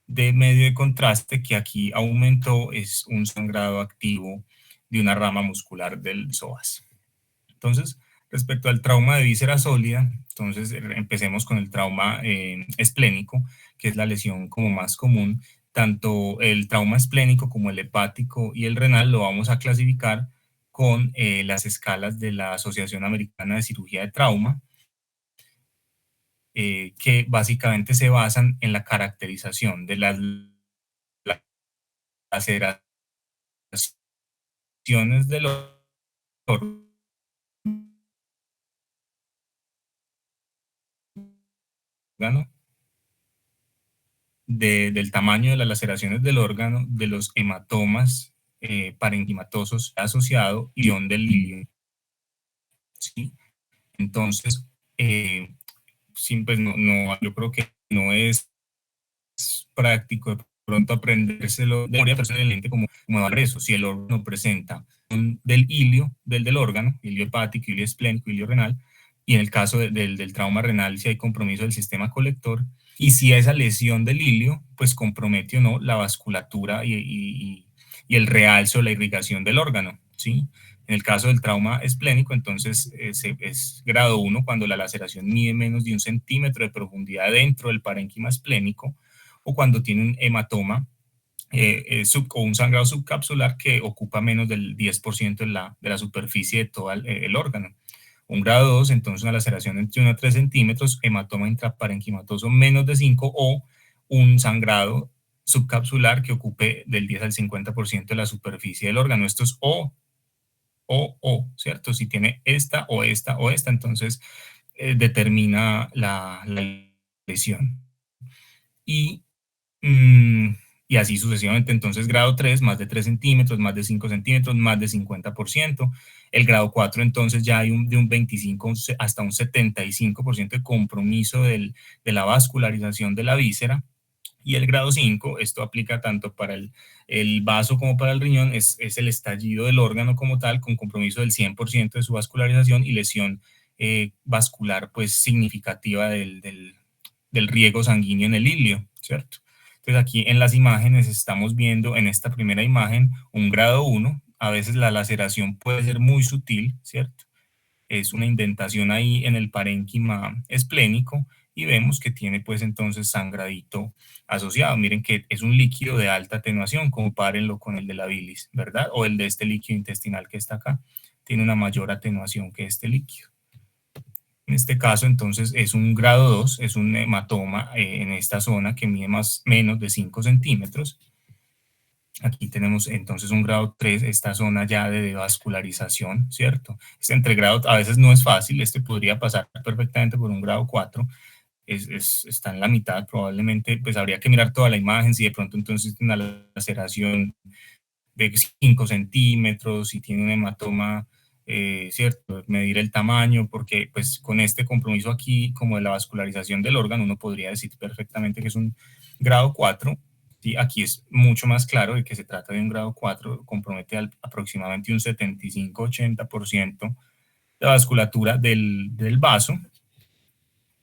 de medio de contraste, que aquí aumentó, es un sangrado activo de una rama muscular del psoas. Entonces, respecto al trauma de víscera sólida, entonces empecemos con el trauma esplénico, que es la lesión como más común. Tanto el trauma esplénico como el hepático y el renal lo vamos a clasificar con las escalas de la Asociación Americana de Cirugía de Trauma, que básicamente se basan en la caracterización de las laceraciones del órgano, del tamaño de las laceraciones del órgano, de los hematomas parenquimatosos asociados y del ilio, ¿sí? Entonces, pues yo creo que no es práctico de pronto aprendérselo de memoria, pero es excelente como dar eso. Si el órgano presenta del hilio, del órgano, hilio hepático, hilio esplénico, hilio renal, y en el caso del trauma renal, si hay compromiso del sistema colector, y si esa lesión del hilio, pues compromete o no la vasculatura y el realce o la irrigación del órgano, ¿sí? En el caso del trauma esplénico, entonces es grado 1 cuando la laceración mide menos de 1 centímetro de profundidad dentro del parénquima esplénico, o cuando tiene un hematoma o un sangrado subcapsular que ocupa menos del 10% de la superficie de todo el órgano. Un grado 2, entonces una laceración entre 1 a 3 centímetros, hematoma intraparenquimatoso menos de 5 o un sangrado subcapsular que ocupe del 10 al 50% de la superficie del órgano. Esto es o, ¿cierto? Si tiene esta o esta o esta, entonces determina la lesión. Y y así sucesivamente. Entonces, grado 3, más de 3 centímetros, más de 5 centímetros, más de 50%. El grado 4, entonces ya hay de un 25 hasta un 75% de compromiso de la vascularización de la víscera. Y el grado 5, esto aplica tanto para el vaso como para el riñón, es el estallido del órgano como tal, con compromiso del 100% de su vascularización y lesión vascular pues significativa del riego sanguíneo en el hilio, ¿cierto? Entonces aquí en las imágenes estamos viendo en esta primera imagen un grado 1, a veces la laceración puede ser muy sutil, ¿cierto? Es una indentación ahí en el parénquima esplénico y vemos que tiene pues entonces sangradito asociado. Miren que es un líquido de alta atenuación, compárenlo con el de la bilis, ¿verdad? O el de este líquido intestinal que está acá, tiene una mayor atenuación que este líquido. En este caso, entonces, es un grado 2, es un hematoma en esta zona que mide menos de 5 centímetros. Aquí tenemos entonces un grado 3, esta zona ya de devascularización, ¿cierto? Este entregrado a veces no es fácil, este podría pasar perfectamente por un grado 4, está en la mitad, probablemente, pues habría que mirar toda la imagen, si de pronto entonces tiene una laceración de 5 centímetros, si tiene un hematoma, ¿cierto? Medir el tamaño, porque pues con este compromiso aquí, como de la vascularización del órgano, uno podría decir perfectamente que es un grado 4, ¿sí? Aquí es mucho más claro de que se trata de un grado 4, compromete aproximadamente un 75-80% de la vasculatura del vaso,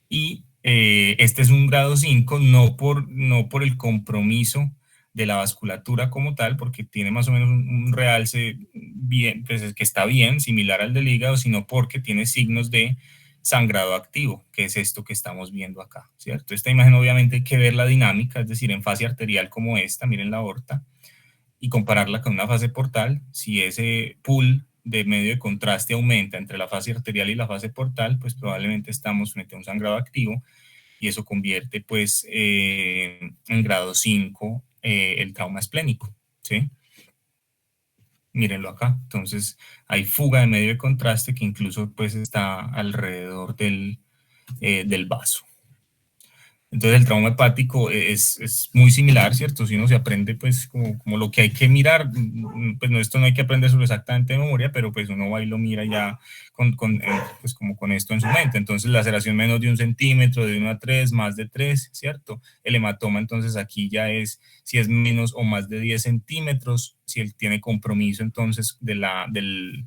y este es un grado 5 no por el compromiso de la vasculatura como tal, porque tiene más o menos un realce bien, pues que está bien, similar al del hígado, sino porque tiene signos de sangrado activo, que es esto que estamos viendo acá, ¿cierto? Esta imagen obviamente hay que ver la dinámica, es decir, en fase arterial como esta, miren la aorta, y compararla con una fase portal. Si ese pool de medio de contraste aumenta entre la fase arterial y la fase portal, pues probablemente estamos frente a un sangrado activo, y eso convierte pues en grado 5 el trauma esplénico, ¿sí? Mírenlo acá. Entonces hay fuga de medio de contraste que incluso pues está alrededor del vaso. Entonces el trauma hepático es muy similar, ¿cierto? Si uno se aprende pues como lo que hay que mirar, pues no, esto no hay que aprenderlo exactamente de memoria, pero pues uno va y lo mira ya pues como con esto en su mente. Entonces la laceración menos de 1 centímetro, de 1 a 3, más de 3, ¿cierto? El hematoma entonces aquí ya es si es menos o más de 10 centímetros, si él tiene compromiso entonces del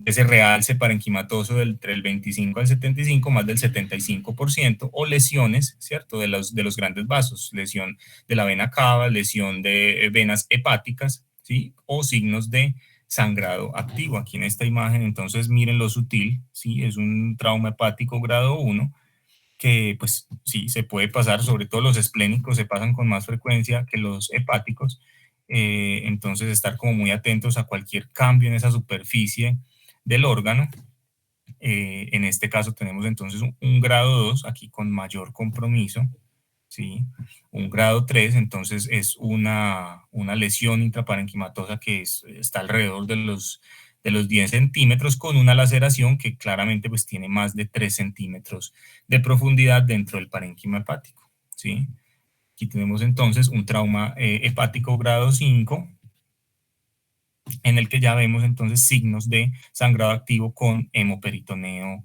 ese realce parenquimatoso entre el 25 al 75, más del 75%, o lesiones, ¿cierto? De los grandes vasos, lesión de la vena cava, lesión de venas hepáticas, ¿sí? O signos de sangrado activo. Aquí en esta imagen, entonces, miren lo sutil, ¿sí? Es un trauma hepático grado 1, que pues sí, se puede pasar, sobre todo los esplénicos se pasan con más frecuencia que los hepáticos, entonces estar como muy atentos a cualquier cambio en esa superficie del órgano. En este caso tenemos entonces un grado 2, aquí con mayor compromiso, ¿sí? Un grado 3, entonces es una lesión intraparenquimatosa que está alrededor de los 10 centímetros, con una laceración que claramente pues tiene más de 3 centímetros de profundidad dentro del parénquima hepático, ¿sí? Aquí tenemos entonces un trauma hepático grado 5, en el que ya vemos entonces signos de sangrado activo con hemoperitoneo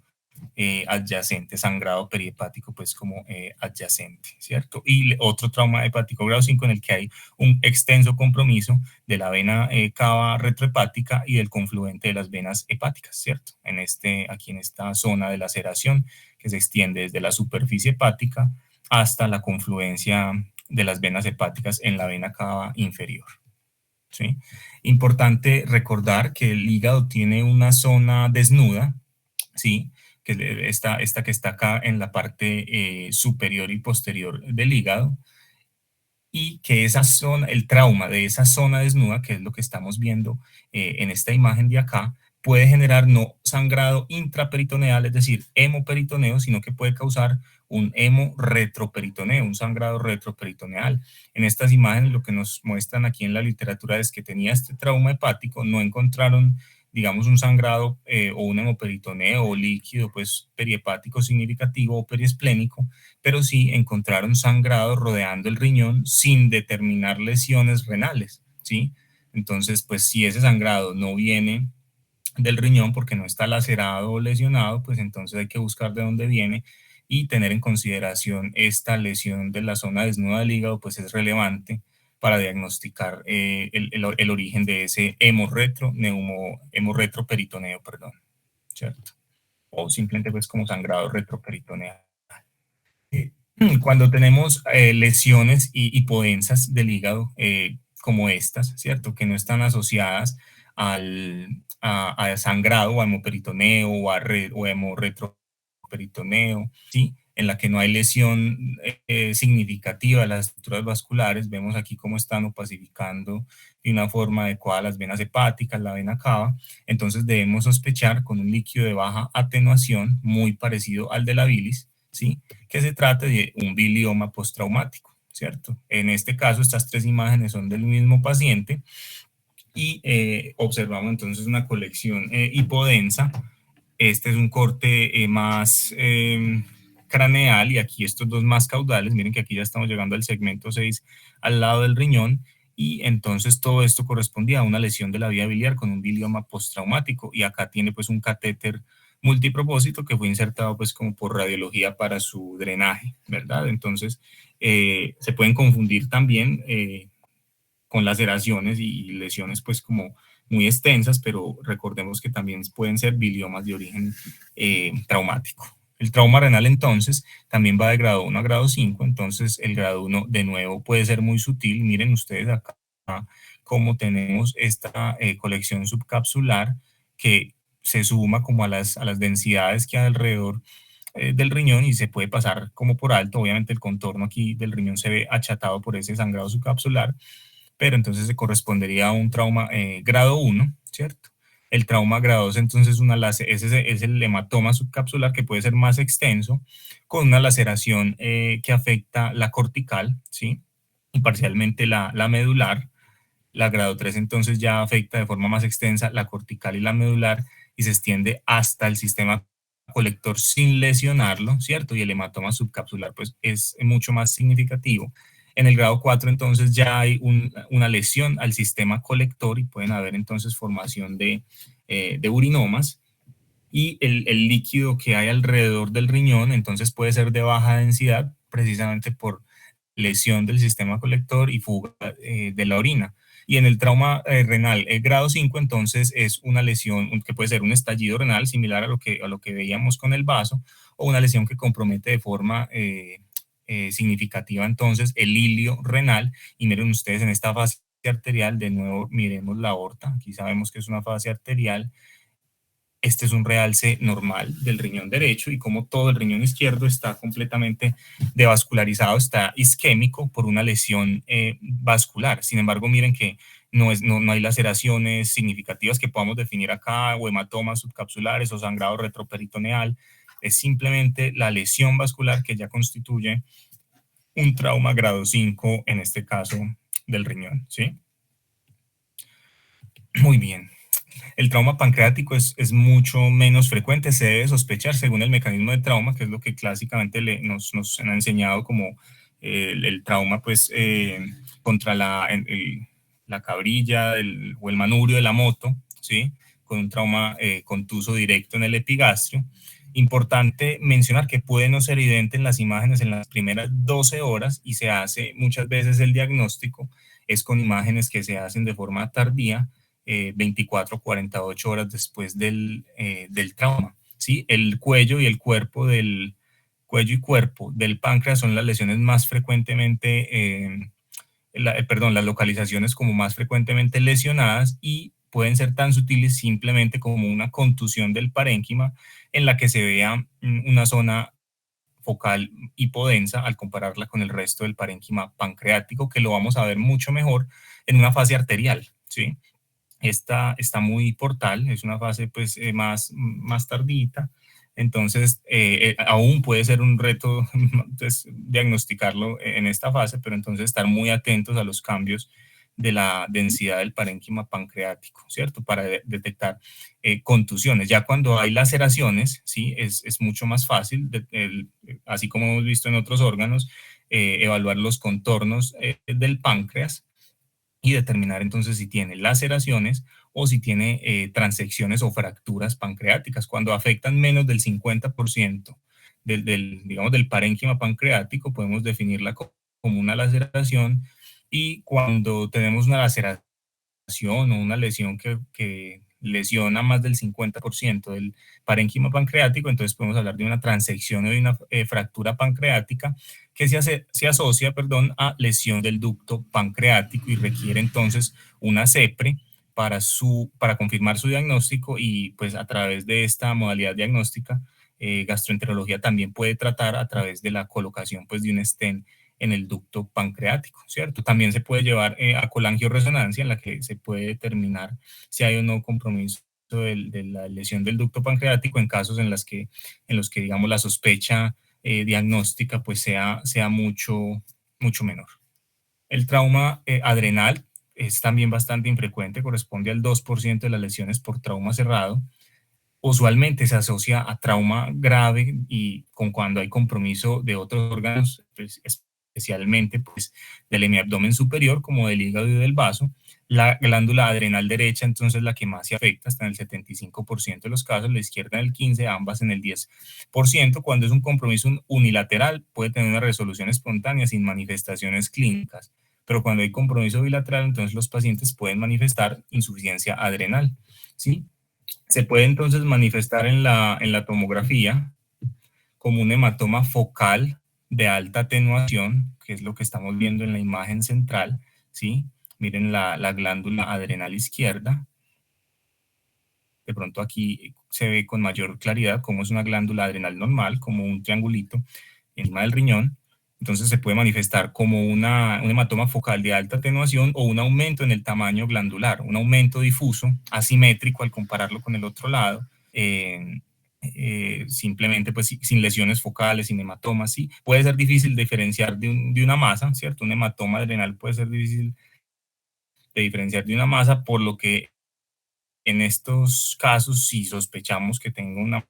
adyacente, sangrado perihepático pues como adyacente, ¿cierto? Y otro trauma hepático grado 5 en el que hay un extenso compromiso de la vena cava retrohepática y del confluente de las venas hepáticas, ¿cierto? Aquí en esta zona de laceración que se extiende desde la superficie hepática hasta la confluencia de las venas hepáticas en la vena cava inferior, ¿sí? Importante recordar que el hígado tiene una zona desnuda, ¿sí? Que esta que está acá en la parte superior y posterior del hígado, y que esa zona, el trauma de esa zona desnuda, que es lo que estamos viendo en esta imagen de acá, puede generar no sangrado intraperitoneal, es decir, hemoperitoneo, sino que puede causar un hemorretroperitoneo, un sangrado retroperitoneal. En estas imágenes lo que nos muestran aquí en la literatura es que tenía este trauma hepático, no encontraron, digamos, un sangrado o un hemoperitoneo o líquido pues perihepático significativo o periesplénico, pero sí encontraron sangrado rodeando el riñón sin determinar lesiones renales, ¿sí? Entonces, pues si ese sangrado no viene del riñón porque no está lacerado o lesionado, pues entonces hay que buscar de dónde viene y tener en consideración esta lesión de la zona desnuda del hígado, pues es relevante para diagnosticar el origen de ese hemorretroperitoneo, perdón, ¿cierto? O simplemente pues como sangrado retroperitoneal. Cuando tenemos lesiones y hipodensas del hígado como estas, ¿cierto? Que no están asociadas a sangrado o a hemoperitoneo o hemorretroperitoneo, ¿sí? En la que no hay lesión significativa de las estructuras vasculares, vemos aquí cómo están opacificando de una forma adecuada las venas hepáticas, la vena cava, entonces debemos sospechar con un líquido de baja atenuación muy parecido al de la bilis, ¿sí? Que se trata de un bilioma postraumático, ¿cierto? En este caso, estas tres imágenes son del mismo paciente y observamos entonces una colección hipodensa. Este es un corte más craneal y aquí estos dos más caudales. Miren que aquí ya estamos llegando al segmento 6 al lado del riñón y entonces todo esto correspondía a una lesión de la vía biliar con un bilioma postraumático y acá tiene pues un catéter multipropósito que fue insertado pues como por radiología para su drenaje, ¿verdad? Entonces se pueden confundir también con laceraciones y lesiones pues como muy extensas, pero recordemos que también pueden ser biliomas de origen traumático. El trauma renal entonces también va de grado 1 a grado 5, entonces el grado 1 de nuevo puede ser muy sutil. Miren ustedes acá cómo tenemos esta colección subcapsular que se suma como a las densidades que hay alrededor del riñón y se puede pasar como por alto. Obviamente el contorno aquí del riñón se ve achatado por ese sangrado subcapsular, pero entonces se correspondería a un trauma grado 1, ¿cierto? El trauma grado 2, entonces, ese es el hematoma subcapsular que puede ser más extenso, con una laceración que afecta la cortical, ¿sí? Y parcialmente la medular. La grado 3 entonces ya afecta de forma más extensa la cortical y la medular y se extiende hasta el sistema colector sin lesionarlo, ¿cierto? Y el hematoma subcapsular pues es mucho más significativo. En el grado 4 entonces ya hay una lesión al sistema colector y pueden haber entonces formación de urinomas y el líquido que hay alrededor del riñón entonces puede ser de baja densidad precisamente por lesión del sistema colector y fuga de la orina. Y en el trauma renal grado 5, entonces es una lesión que puede ser un estallido renal similar a lo que veíamos con el vaso, o una lesión que compromete de forma significativa entonces el hilio renal. Y miren ustedes en esta fase arterial, de nuevo miremos la aorta, aquí sabemos que es una fase arterial. Este es un realce normal del riñón derecho y como todo el riñón izquierdo está completamente devascularizado, está isquémico por una lesión vascular. Sin embargo, miren que no hay laceraciones significativas que podamos definir acá, o hematomas subcapsulares o sangrado retroperitoneal. Es simplemente la lesión vascular que ya constituye un trauma grado 5, en este caso del riñón, ¿sí? Muy bien. El trauma pancreático es mucho menos frecuente, se debe sospechar según el mecanismo de trauma, que es lo que clásicamente nos han enseñado como el trauma pues, contra la cabrilla o el manubrio de la moto, ¿sí? Con un trauma contuso directo en el epigastrio. Importante mencionar que puede no ser evidente en las imágenes en las primeras 12 horas y se hace muchas veces el diagnóstico, es con imágenes que se hacen de forma tardía, 24 48 horas después del trauma. ¿Sí? El cuello y el cuerpo del cuello y cuerpo del páncreas son las lesiones más frecuentemente perdón, las localizaciones como más frecuentemente lesionadas y pueden ser tan sutiles simplemente como una contusión del parénquima en la que se vea una zona focal hipodensa al compararla con el resto del parénquima pancreático, que lo vamos a ver mucho mejor en una fase arterial, ¿sí? Esta está muy portal, es una fase pues más tardita, entonces aún puede ser un reto pues, diagnosticarlo en esta fase, pero entonces estar muy atentos a los cambios de la densidad del parénquima pancreático, ¿cierto? Para detectar contusiones. Ya cuando hay laceraciones, ¿sí? Es mucho más fácil, así como hemos visto en otros órganos, evaluar los contornos del páncreas y determinar entonces si tiene laceraciones o si tiene transecciones o fracturas pancreáticas. Cuando afectan menos del 50% digamos, del parénquima pancreático, podemos definirla como una laceración, y cuando tenemos una laceración o una lesión que lesiona más del 50% del parénquima pancreático, entonces podemos hablar de una transección o de una fractura pancreática que se asocia, perdón, a lesión del ducto pancreático y requiere entonces una CEPRE para confirmar su diagnóstico, y pues a través de esta modalidad diagnóstica, gastroenterología también puede tratar a través de la colocación pues de un stent en el ducto pancreático, ¿cierto? También se puede llevar a colangioresonancia, en la que se puede determinar si hay o no compromiso de la lesión del ducto pancreático en casos en los que digamos, la sospecha diagnóstica pues sea mucho menor. El trauma adrenal es también bastante infrecuente, corresponde al 2% de las lesiones por trauma cerrado. Usualmente se asocia a trauma grave y con cuando hay compromiso de otros órganos, pues, especialmente pues, del hemiabdomen superior, como del hígado y del vaso. La glándula adrenal derecha, entonces, la que más se afecta, está en el 75% de los casos, la izquierda en el 15%, ambas en el 10%. Cuando es un compromiso unilateral, puede tener una resolución espontánea sin manifestaciones clínicas, pero cuando hay compromiso bilateral, entonces los pacientes pueden manifestar insuficiencia adrenal, ¿sí? Se puede entonces manifestar en la tomografía como un hematoma focal de alta atenuación, que es lo que estamos viendo en la imagen central, ¿sí? Miren la glándula adrenal izquierda. De pronto aquí se ve con mayor claridad cómo es una glándula adrenal normal, como un triangulito encima del riñón. Entonces se puede manifestar como un hematoma focal de alta atenuación o un aumento en el tamaño glandular, un aumento difuso, asimétrico al compararlo con el otro lado, simplemente pues sin lesiones focales, sin hematomas, sí. Puede ser difícil diferenciar de una masa, ¿cierto? Un hematoma adrenal puede ser difícil de diferenciar de una masa, por lo que en estos casos, si sospechamos que tenga una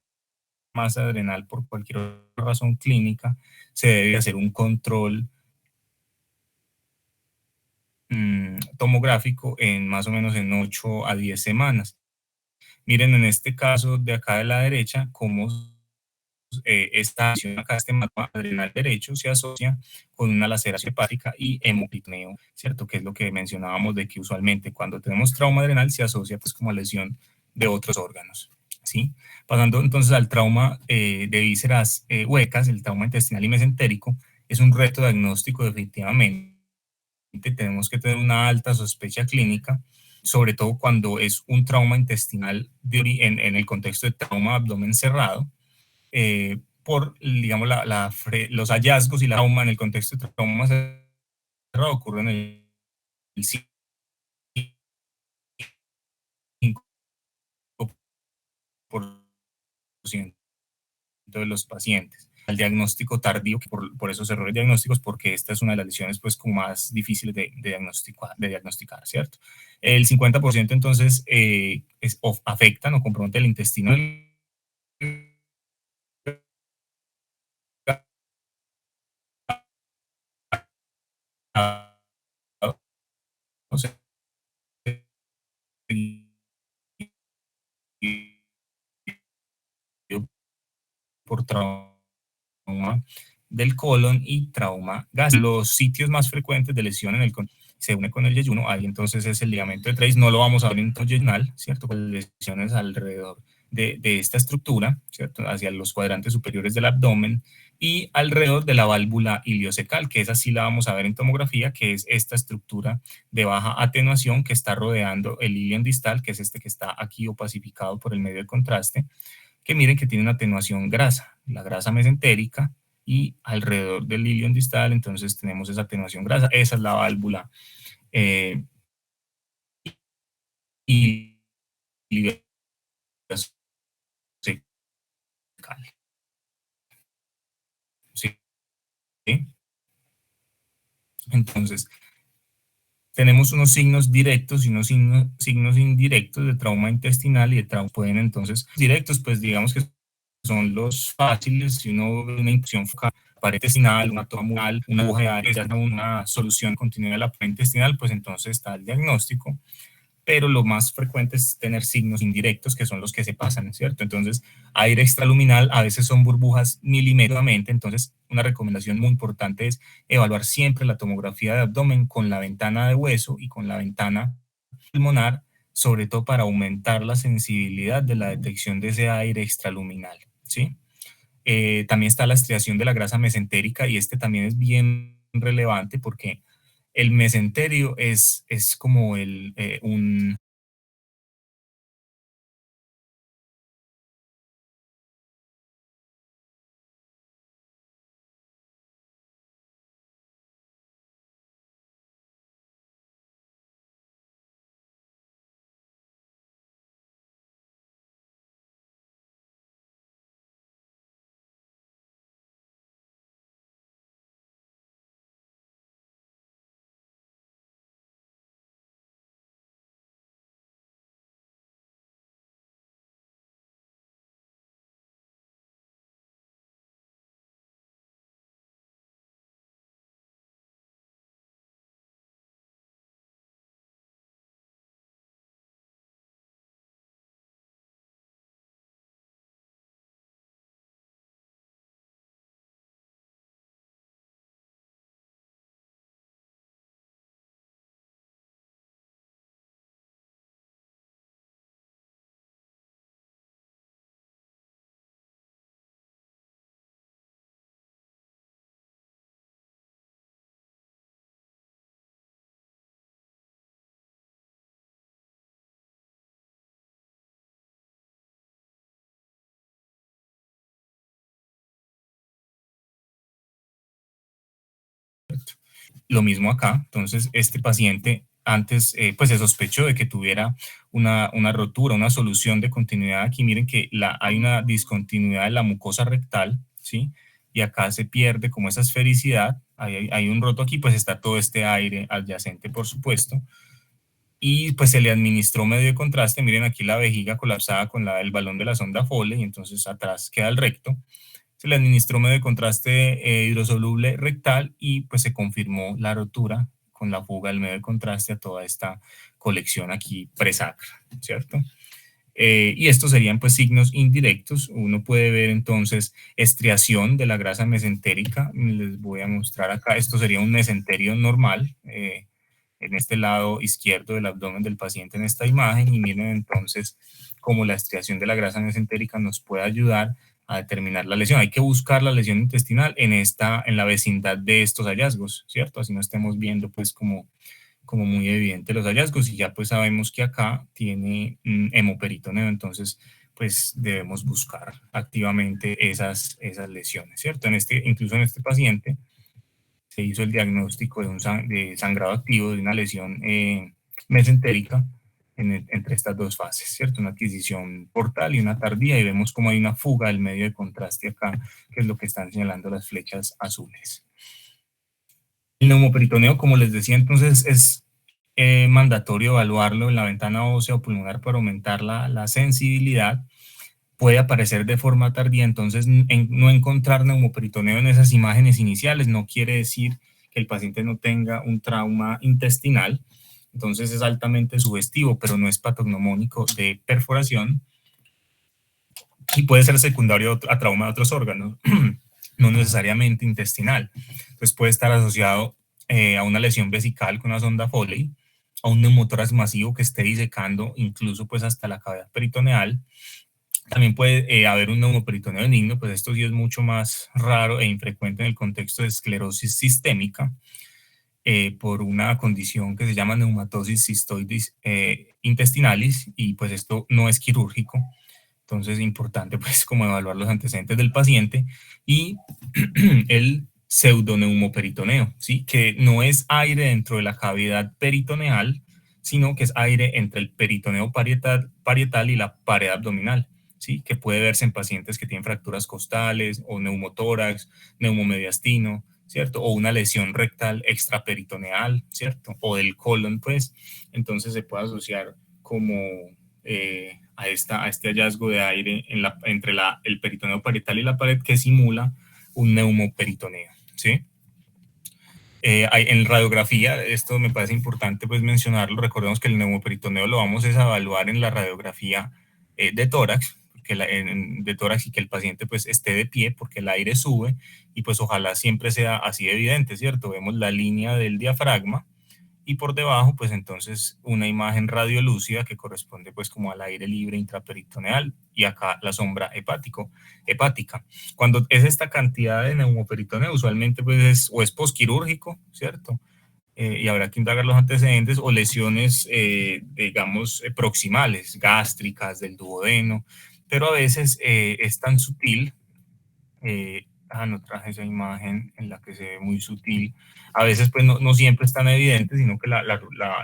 masa adrenal por cualquier razón clínica, se debe hacer un control tomográfico en más o menos en 8 a 10 semanas. Miren en este caso de acá de la derecha cómo esta acción acá, este mapa adrenal derecho, se asocia con una laceración hepática y hemopitneo, ¿cierto? Que es lo que mencionábamos de que usualmente cuando tenemos trauma adrenal se asocia pues como lesión de otros órganos, ¿sí? Pasando entonces al trauma de vísceras huecas, el trauma intestinal y mesentérico, es un reto diagnóstico definitivamente. Tenemos que tener una alta sospecha clínica, sobre todo cuando es un trauma intestinal en el contexto de trauma abdomen cerrado, por, digamos, los hallazgos y la trauma en el contexto de trauma cerrado ocurren en el 5% de los pacientes. El diagnóstico tardío, por esos errores diagnósticos, porque esta es una de las lesiones pues como más difíciles de diagnosticar, ¿cierto? El 50% entonces afectan o comprometen el intestino o sea, por trauma del colon y trauma gástrico. Los sitios más frecuentes de lesión en el colon se une con el yeyuno, ahí entonces es el ligamento de Treis, no lo vamos a ver en el yeyunal, ¿cierto? Con lesiones alrededor de esta estructura, ¿cierto? Hacia los cuadrantes superiores del abdomen y alrededor de la válvula iliocecal, que esa sí la vamos a ver en tomografía, que es esta estructura de baja atenuación que está rodeando el ilion distal, que es este que está aquí opacificado por el medio de contraste, que miren que tiene una atenuación grasa, la grasa mesentérica, y alrededor del ilion distal, entonces tenemos esa atenuación grasa, esa es la válvula iliocecal. ¿Sí? Entonces, tenemos unos signos directos y unos signos indirectos de trauma intestinal y de trauma. Pueden entonces, directos, pues digamos que son los fáciles. Si uno ve una infección focal, pared intestinal, una toma mural, una aguja de área, una solución continua de la pared intestinal, pues entonces está el diagnóstico. Pero lo más frecuente es tener signos indirectos, que son los que se pasan, ¿cierto? Entonces, aire extraluminal, a veces son burbujas milimétricamente, entonces una recomendación muy importante es evaluar siempre la tomografía de abdomen con la ventana de hueso y con la ventana pulmonar, sobre todo para aumentar la sensibilidad de la detección de ese aire extraluminal, ¿sí? También está la estriación de la grasa mesentérica y este también es bien relevante porque el mesenterio es como un lo mismo acá. Entonces, este paciente antes pues se sospechó de que tuviera una rotura, una solución de continuidad. Aquí miren que hay una discontinuidad de la mucosa rectal, ¿sí? Y acá se pierde como esa esfericidad, hay un roto aquí, pues está todo este aire adyacente, por supuesto, y pues se le administró medio de contraste. Miren aquí la vejiga colapsada con el balón de la sonda Foley, y entonces atrás queda el recto. Se le administró medio de contraste hidrosoluble rectal y pues se confirmó la rotura con la fuga del medio de contraste a toda esta colección aquí presacra, ¿cierto? Y estos serían pues signos indirectos. Uno puede ver entonces estriación de la grasa mesentérica. Les voy a mostrar acá, esto sería un mesenterio normal, en este lado izquierdo del abdomen del paciente en esta imagen, y miren entonces cómo la estriación de la grasa mesentérica nos puede ayudar a determinar la lesión. Hay que buscar la lesión intestinal en la vecindad de estos hallazgos, ¿cierto? Así no estemos viendo pues como muy evidente los hallazgos, y ya pues sabemos que acá tiene hemoperitoneo, entonces pues debemos buscar activamente esas lesiones, ¿cierto? Incluso en este paciente se hizo el diagnóstico de sangrado activo de una lesión mesentérica entre estas dos fases, ¿cierto? Una adquisición portal y una tardía, y vemos como hay una fuga del medio de contraste acá, que es lo que están señalando las flechas azules. El neumoperitoneo, como les decía, entonces es mandatorio evaluarlo en la ventana ósea o pulmonar para aumentar la sensibilidad. Puede aparecer de forma tardía, entonces no encontrar neumoperitoneo en esas imágenes iniciales no quiere decir que el paciente no tenga un trauma intestinal. Entonces es altamente sugestivo, pero no es patognomónico de perforación. y puede ser secundario a trauma de otros órganos, no necesariamente intestinal. Entonces puede estar asociado a una lesión vesical con una sonda Foley, a un neumotórax masivo que esté disecando incluso pues hasta la cavidad peritoneal. También puede haber un neumoperitoneo benigno, pues esto sí es mucho más raro e infrecuente en el contexto de esclerosis sistémica, por una condición que se llama neumatosis cistoides intestinalis, y pues esto no es quirúrgico. Entonces es importante pues como evaluar los antecedentes del paciente. Y el pseudoneumoperitoneo, ¿sí? Que no es aire dentro de la cavidad peritoneal, sino que es aire entre el peritoneo parietal y la pared abdominal, ¿sí? Que puede verse en pacientes que tienen fracturas costales o neumotórax, neumomediastino, ¿cierto? O una lesión rectal extraperitoneal, ¿cierto? O del colon, pues. Entonces se puede asociar como a este hallazgo de aire entre el peritoneo parietal y la pared, que simula un neumoperitoneo, ¿sí? En radiografía, esto me parece importante pues mencionarlo. Recordemos que el neumoperitoneo lo vamos a evaluar en la radiografía de tórax, de tórax, y que el paciente pues esté de pie porque el aire sube, y pues ojalá siempre sea así de evidente, ¿cierto? Vemos la línea del diafragma, y por debajo pues entonces una imagen radiolúcida que corresponde pues como al aire libre intraperitoneal, y acá la sombra hepática. Cuando es esta cantidad de neumoperitoneo, usualmente pues o es posquirúrgico, ¿cierto? Y habrá que indagar los antecedentes, o lesiones, digamos, proximales, gástricas, del duodeno, pero a veces es tan sutil. No traje esa imagen en la que se ve muy sutil. A veces pues no siempre es tan evidente, sino que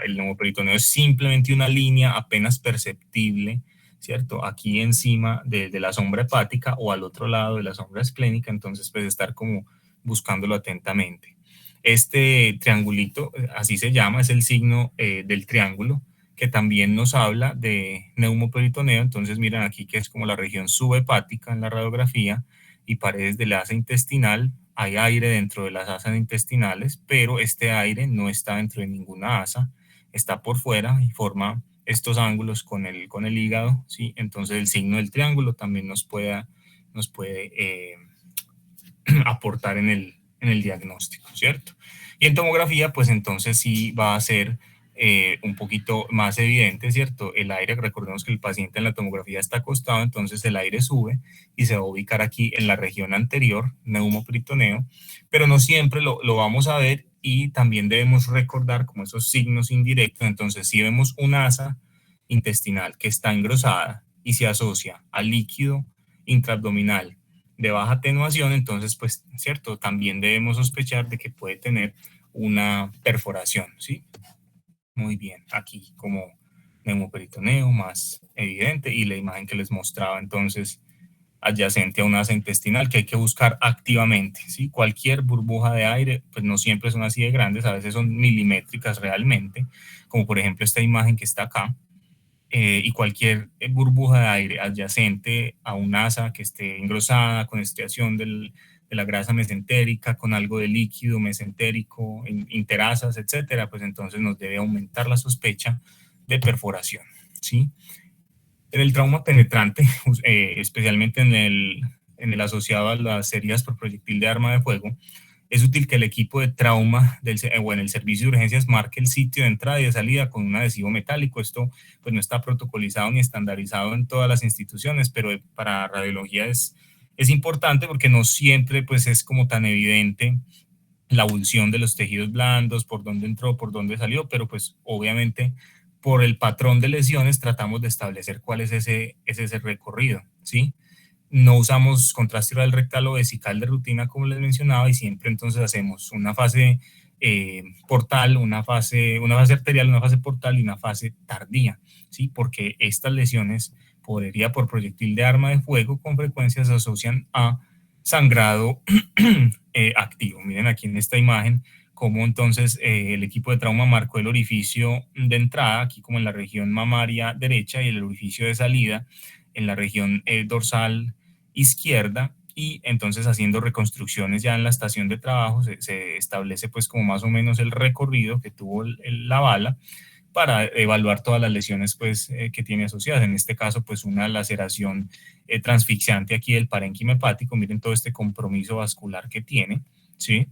el neumoperitoneo es simplemente una línea apenas perceptible, ¿cierto? Aquí encima de la sombra hepática o al otro lado de la sombra esclénica. Entonces pues estar como buscándolo atentamente. Este triangulito, así se llama, es el signo del triángulo, que también nos habla de neumoperitoneo. Entonces miren aquí que es como la región subhepática en la radiografía, y paredes de la asa intestinal. Hay aire dentro de las asas intestinales, pero este aire no está dentro de ninguna asa, está por fuera y forma estos ángulos con el hígado, ¿sí? Entonces el signo del triángulo también nos puede aportar en el diagnóstico, ¿cierto? Y en tomografía, pues entonces sí va a ser un poquito más evidente, ¿cierto? El aire, recordemos que el paciente en la tomografía está acostado, entonces el aire sube y se va a ubicar aquí en la región anterior, neumoperitoneo, pero no siempre lo vamos a ver, y también debemos recordar como esos signos indirectos. Entonces si vemos una asa intestinal que está engrosada y se asocia al líquido intraabdominal de baja atenuación, entonces pues, ¿cierto? También debemos sospechar de que puede tener una perforación, ¿sí? Muy bien, aquí como neumoperitoneo más evidente, y la imagen que les mostraba entonces adyacente a una asa intestinal que hay que buscar activamente, ¿sí? Cualquier burbuja de aire, pues no siempre son así de grandes, a veces son milimétricas realmente, como por ejemplo esta imagen que está acá. Y cualquier burbuja de aire adyacente a un asa que esté engrosada, con estriación de la grasa mesentérica, con algo de líquido mesentérico, interasas, etcétera, pues entonces nos debe aumentar la sospecha de perforación, ¿sí? En el trauma penetrante, especialmente en el asociado a las heridas por proyectil de arma de fuego, es útil que el equipo de trauma o en el servicio de urgencias marque el sitio de entrada y de salida con un adhesivo metálico. Esto pues no está protocolizado ni estandarizado en todas las instituciones, pero para radiología es importante, porque no siempre pues es como tan evidente la abulsión de los tejidos blandos, por dónde entró, por dónde salió, pero pues obviamente por el patrón de lesiones tratamos de establecer cuál es ese recorrido, ¿sí? No usamos contraste oral rectal o vesical de rutina, como les mencionaba, y siempre entonces hacemos una fase portal, una fase arterial, una fase portal y una fase tardía, ¿sí? Porque estas lesiones por herida por proyectil de arma de fuego con frecuencia se asocian a sangrado activo. Miren aquí en esta imagen cómo entonces el equipo de trauma marcó el orificio de entrada, aquí como en la región mamaria derecha, y el orificio de salida en la región dorsal izquierda, y entonces haciendo reconstrucciones ya en la estación de trabajo se establece pues como más o menos el recorrido que tuvo la bala, para evaluar todas las lesiones pues, que tiene asociadas. En este caso, pues una laceración transfixiante aquí del parénquima hepático. Miren todo este compromiso vascular que tiene, ¿sí?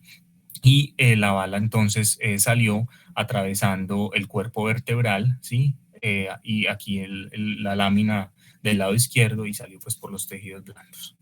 Y la bala entonces salió atravesando el cuerpo vertebral, ¿sí? Y aquí la lámina del lado izquierdo, y salió pues por los tejidos blandos.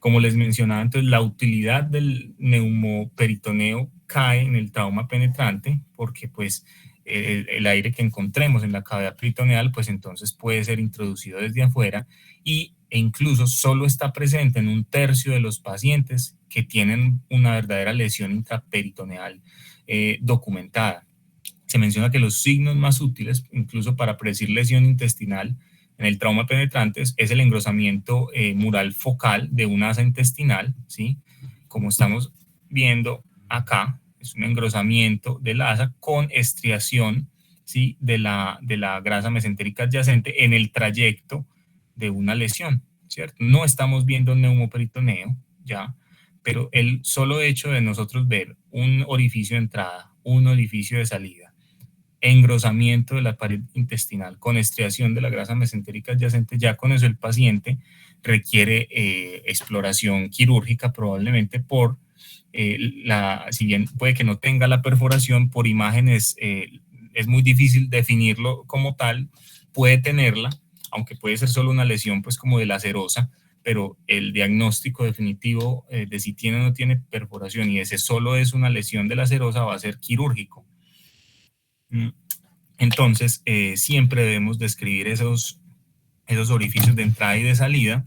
Como les mencionaba, entonces la utilidad del neumoperitoneo cae en el trauma penetrante porque pues el aire que encontremos en la cavidad peritoneal pues entonces puede ser introducido desde afuera e incluso solo está presente en un tercio de los pacientes que tienen una verdadera lesión intraperitoneal documentada. Se menciona que los signos más útiles, incluso para predecir lesión intestinal en el trauma penetrante, es el engrosamiento mural focal de una asa intestinal, ¿sí? Como estamos viendo acá, es un engrosamiento de la asa con estriación, ¿sí? de la grasa mesentérica adyacente en el trayecto de una lesión, ¿cierto? No estamos viendo neumoperitoneo, ya, pero el solo hecho de nosotros ver un orificio de entrada, un orificio de salida, engrosamiento de la pared intestinal con estriación de la grasa mesentérica adyacente, ya con eso el paciente requiere exploración quirúrgica probablemente por si bien puede que no tenga la perforación, por imágenes es muy difícil definirlo como tal, puede tenerla, aunque puede ser solo una lesión pues como de lacerosa, pero el diagnóstico definitivo de si tiene o no tiene perforación y ese solo es una lesión de lacerosa va a ser quirúrgico. Entonces, siempre debemos describir esos orificios de entrada y de salida,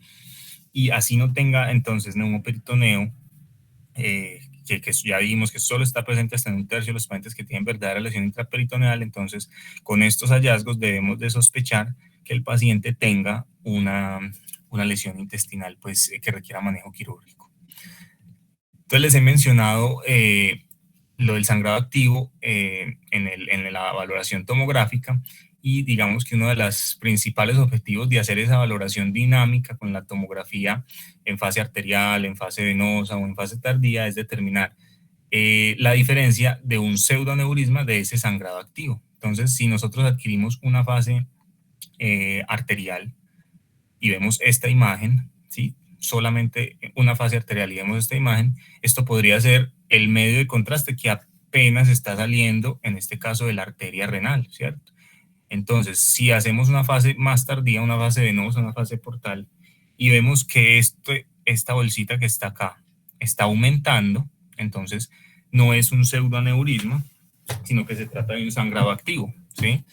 y así no tenga entonces neumoperitoneo, que ya dijimos que solo está presente hasta en un tercio de los pacientes que tienen verdadera lesión intraperitoneal. Entonces, con estos hallazgos debemos de sospechar que el paciente tenga una lesión intestinal pues, que requiera manejo quirúrgico. Entonces, les he mencionado lo del sangrado activo en la valoración tomográfica, y digamos que uno de los principales objetivos de hacer esa valoración dinámica con la tomografía en fase arterial, en fase venosa o en fase tardía es determinar la diferencia de un pseudoaneurisma de ese sangrado activo. Entonces, si nosotros adquirimos una fase arterial y vemos esta imagen, ¿sí? Solamente una fase arterial y vemos esta imagen, esto podría ser el medio de contraste que apenas está saliendo, en este caso de la arteria renal, ¿cierto? Entonces, si hacemos una fase más tardía, una fase venosa, una fase portal, y vemos que esta bolsita que está acá está aumentando, entonces no es un pseudoaneurisma, sino que se trata de un sangrado activo, ¿sí?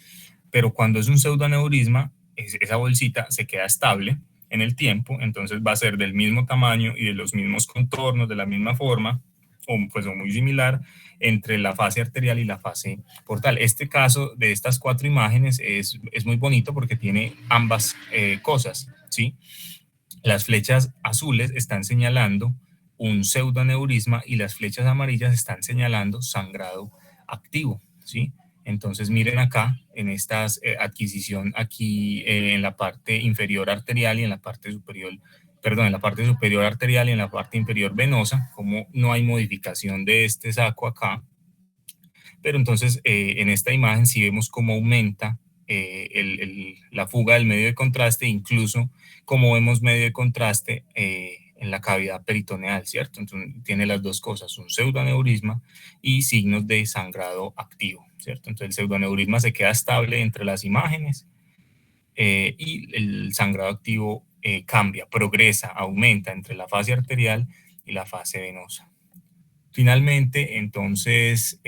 Pero cuando es un pseudoaneurisma, esa bolsita se queda estable en el tiempo, entonces va a ser del mismo tamaño y de los mismos contornos, de la misma forma, o muy similar, entre la fase arterial y la fase portal. Este caso de estas cuatro imágenes es muy bonito porque tiene ambas cosas, ¿sí? Las flechas azules están señalando un pseudoaneurisma y las flechas amarillas están señalando sangrado activo, ¿sí? Entonces miren acá en esta adquisición aquí en la parte inferior arterial y en la parte superior, perdón, en la parte superior arterial y en la parte inferior venosa, como no hay modificación de este saco acá, pero entonces en esta imagen sí vemos cómo aumenta la fuga del medio de contraste, incluso como vemos medio de contraste en la cavidad peritoneal, ¿cierto? Entonces tiene las dos cosas, un pseudoaneurisma y signos de sangrado activo, ¿cierto? Entonces el pseudoaneurisma se queda estable entre las imágenes y el sangrado activo cambia, progresa, aumenta entre la fase arterial y la fase venosa. Finalmente, entonces,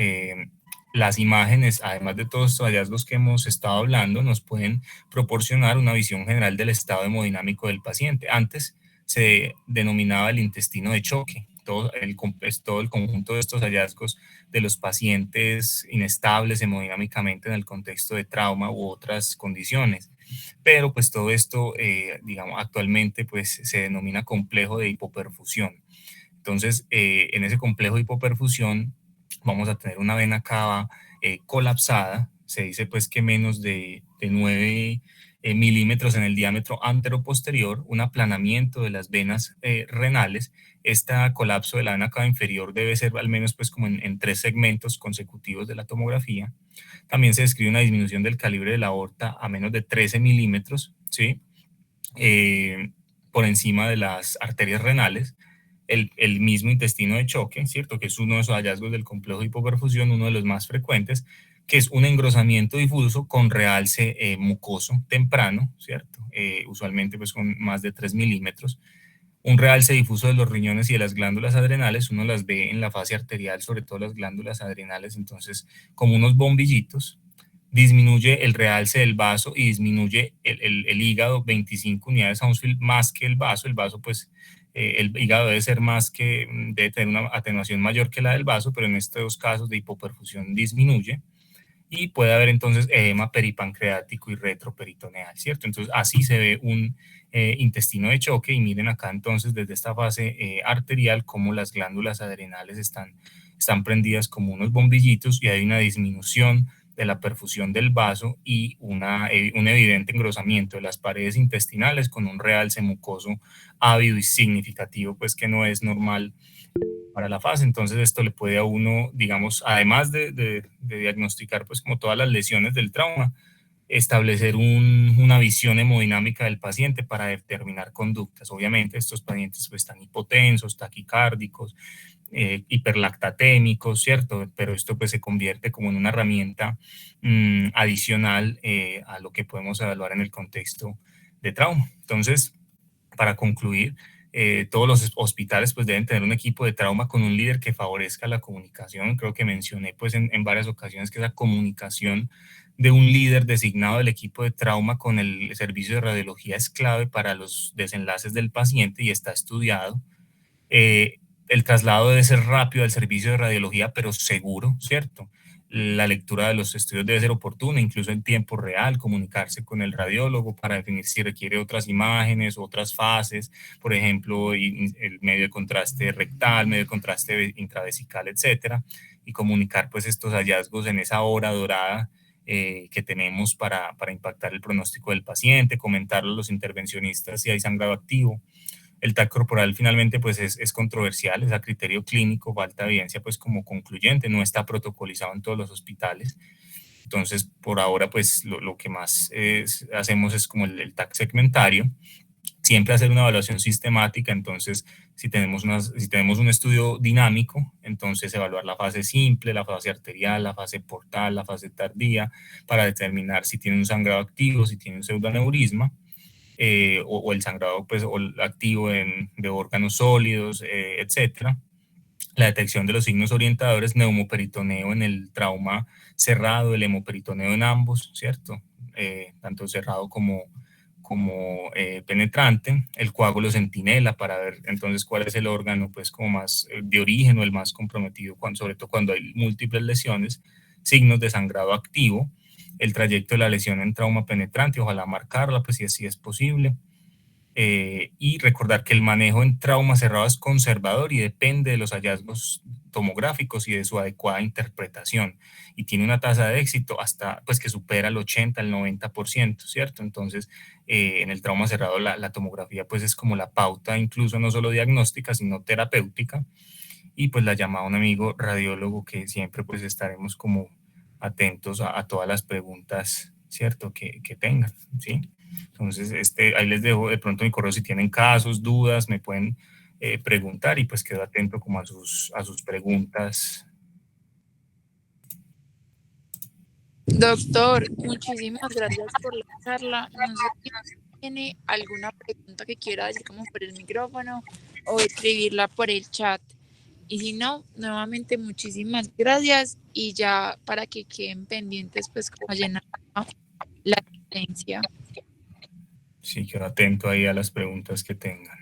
las imágenes, además de todos estos hallazgos que hemos estado hablando, nos pueden proporcionar una visión general del estado hemodinámico del paciente. Antes se denominaba el intestino de choque, todo el conjunto de estos hallazgos de los pacientes inestables hemodinámicamente en el contexto de trauma u otras condiciones. Pero pues todo esto, digamos, actualmente pues se denomina complejo de hipoperfusión. Entonces, en ese complejo de hipoperfusión vamos a tener una vena cava colapsada. Se dice pues que menos de 9 milímetros en el diámetro anteroposterior, un aplanamiento de las venas renales. Este colapso de la vena cava inferior debe ser al menos pues como en 3 segmentos consecutivos de la tomografía. También se describe una disminución del calibre de la aorta a menos de 13 milímetros, ¿sí? Por encima de las arterias renales. El mismo intestino de choque, ¿cierto? Que es uno de esos hallazgos del complejo de hipoperfusión, uno de los más frecuentes, que es un engrosamiento difuso con realce mucoso temprano, ¿cierto? Usualmente pues con más de 3 milímetros. Un realce difuso de los riñones y de las glándulas adrenales, uno las ve en la fase arterial, sobre todo las glándulas adrenales, entonces como unos bombillitos. Disminuye el realce del vaso y disminuye el hígado 25 unidades Hounsfield más que el vaso pues el hígado debe ser más que, debe tener una atenuación mayor que la del vaso, pero en estos casos de hipoperfusión disminuye. Y puede haber entonces edema peripancreático y retroperitoneal, ¿cierto? Entonces así se ve un intestino de choque, y miren acá entonces desde esta fase arterial cómo las glándulas adrenales están prendidas como unos bombillitos, y hay una disminución de la perfusión del vaso y un evidente engrosamiento de las paredes intestinales con un realce mucoso ávido y significativo, pues que no es normal para la fase. Entonces esto le puede a uno, digamos, además de diagnosticar pues como todas las lesiones del trauma, establecer una visión hemodinámica del paciente para determinar conductas. Obviamente estos pacientes pues están hipotensos, taquicárdicos, hiperlactatémicos, ¿cierto? Pero esto pues se convierte como en una herramienta adicional a lo que podemos evaluar en el contexto de trauma. Entonces, para concluir, todos los hospitales pues deben tener un equipo de trauma con un líder que favorezca la comunicación. Creo que mencioné pues en varias ocasiones que esa comunicación de un líder designado del equipo de trauma con el servicio de radiología es clave para los desenlaces del paciente y está estudiado. El traslado debe ser rápido al servicio de radiología, pero seguro, ¿cierto? La lectura de los estudios debe ser oportuna, incluso en tiempo real, comunicarse con el radiólogo para definir si requiere otras imágenes, otras fases, por ejemplo, el medio de contraste rectal, medio de contraste intravesical, etcétera, y comunicar pues estos hallazgos en esa hora dorada que tenemos para impactar el pronóstico del paciente, comentarlo a los intervencionistas si hay sangrado activo. El TAC corporal finalmente pues es controversial, es a criterio clínico, falta evidencia pues como concluyente, no está protocolizado en todos los hospitales. Entonces, por ahora pues lo que más hacemos es como el TAC segmentario, siempre hacer una evaluación sistemática. Entonces si tenemos un estudio dinámico, entonces evaluar la fase simple, la fase arterial, la fase portal, la fase tardía, para determinar si tiene un sangrado activo, si tiene un pseudoaneurisma, o el sangrado pues, o el activo de órganos sólidos, etcétera. La detección de los signos orientadores, neumoperitoneo en el trauma cerrado, el hemoperitoneo en ambos, ¿cierto? Tanto cerrado como penetrante, el coágulo centinela para ver entonces cuál es el órgano pues como más de origen o el más comprometido, sobre todo cuando hay múltiples lesiones, signos de sangrado activo, el trayecto de la lesión en trauma penetrante, ojalá marcarla pues si así es posible. Y recordar que el manejo en trauma cerrado es conservador y depende de los hallazgos tomográficos y de su adecuada interpretación, y tiene una tasa de éxito hasta pues que supera el 80, el 90%, ¿cierto? Entonces en el trauma cerrado la tomografía pues es como la pauta, incluso no solo diagnóstica sino terapéutica, y pues la llama a un amigo radiólogo que siempre pues estaremos como atentos a todas las preguntas, ¿cierto? Que tengan, ¿sí? Entonces, ahí les dejo de pronto mi correo si tienen casos, dudas, me pueden preguntar, y pues quedo atento como a sus preguntas. Doctor, muchísimas gracias por la charla. No sé si tiene alguna pregunta que quiera decir como por el micrófono o escribirla por el chat. Y si no, nuevamente muchísimas gracias, y ya para que queden pendientes pues como llenar la licencia. Sí, quedo atento ahí a las preguntas que tengan.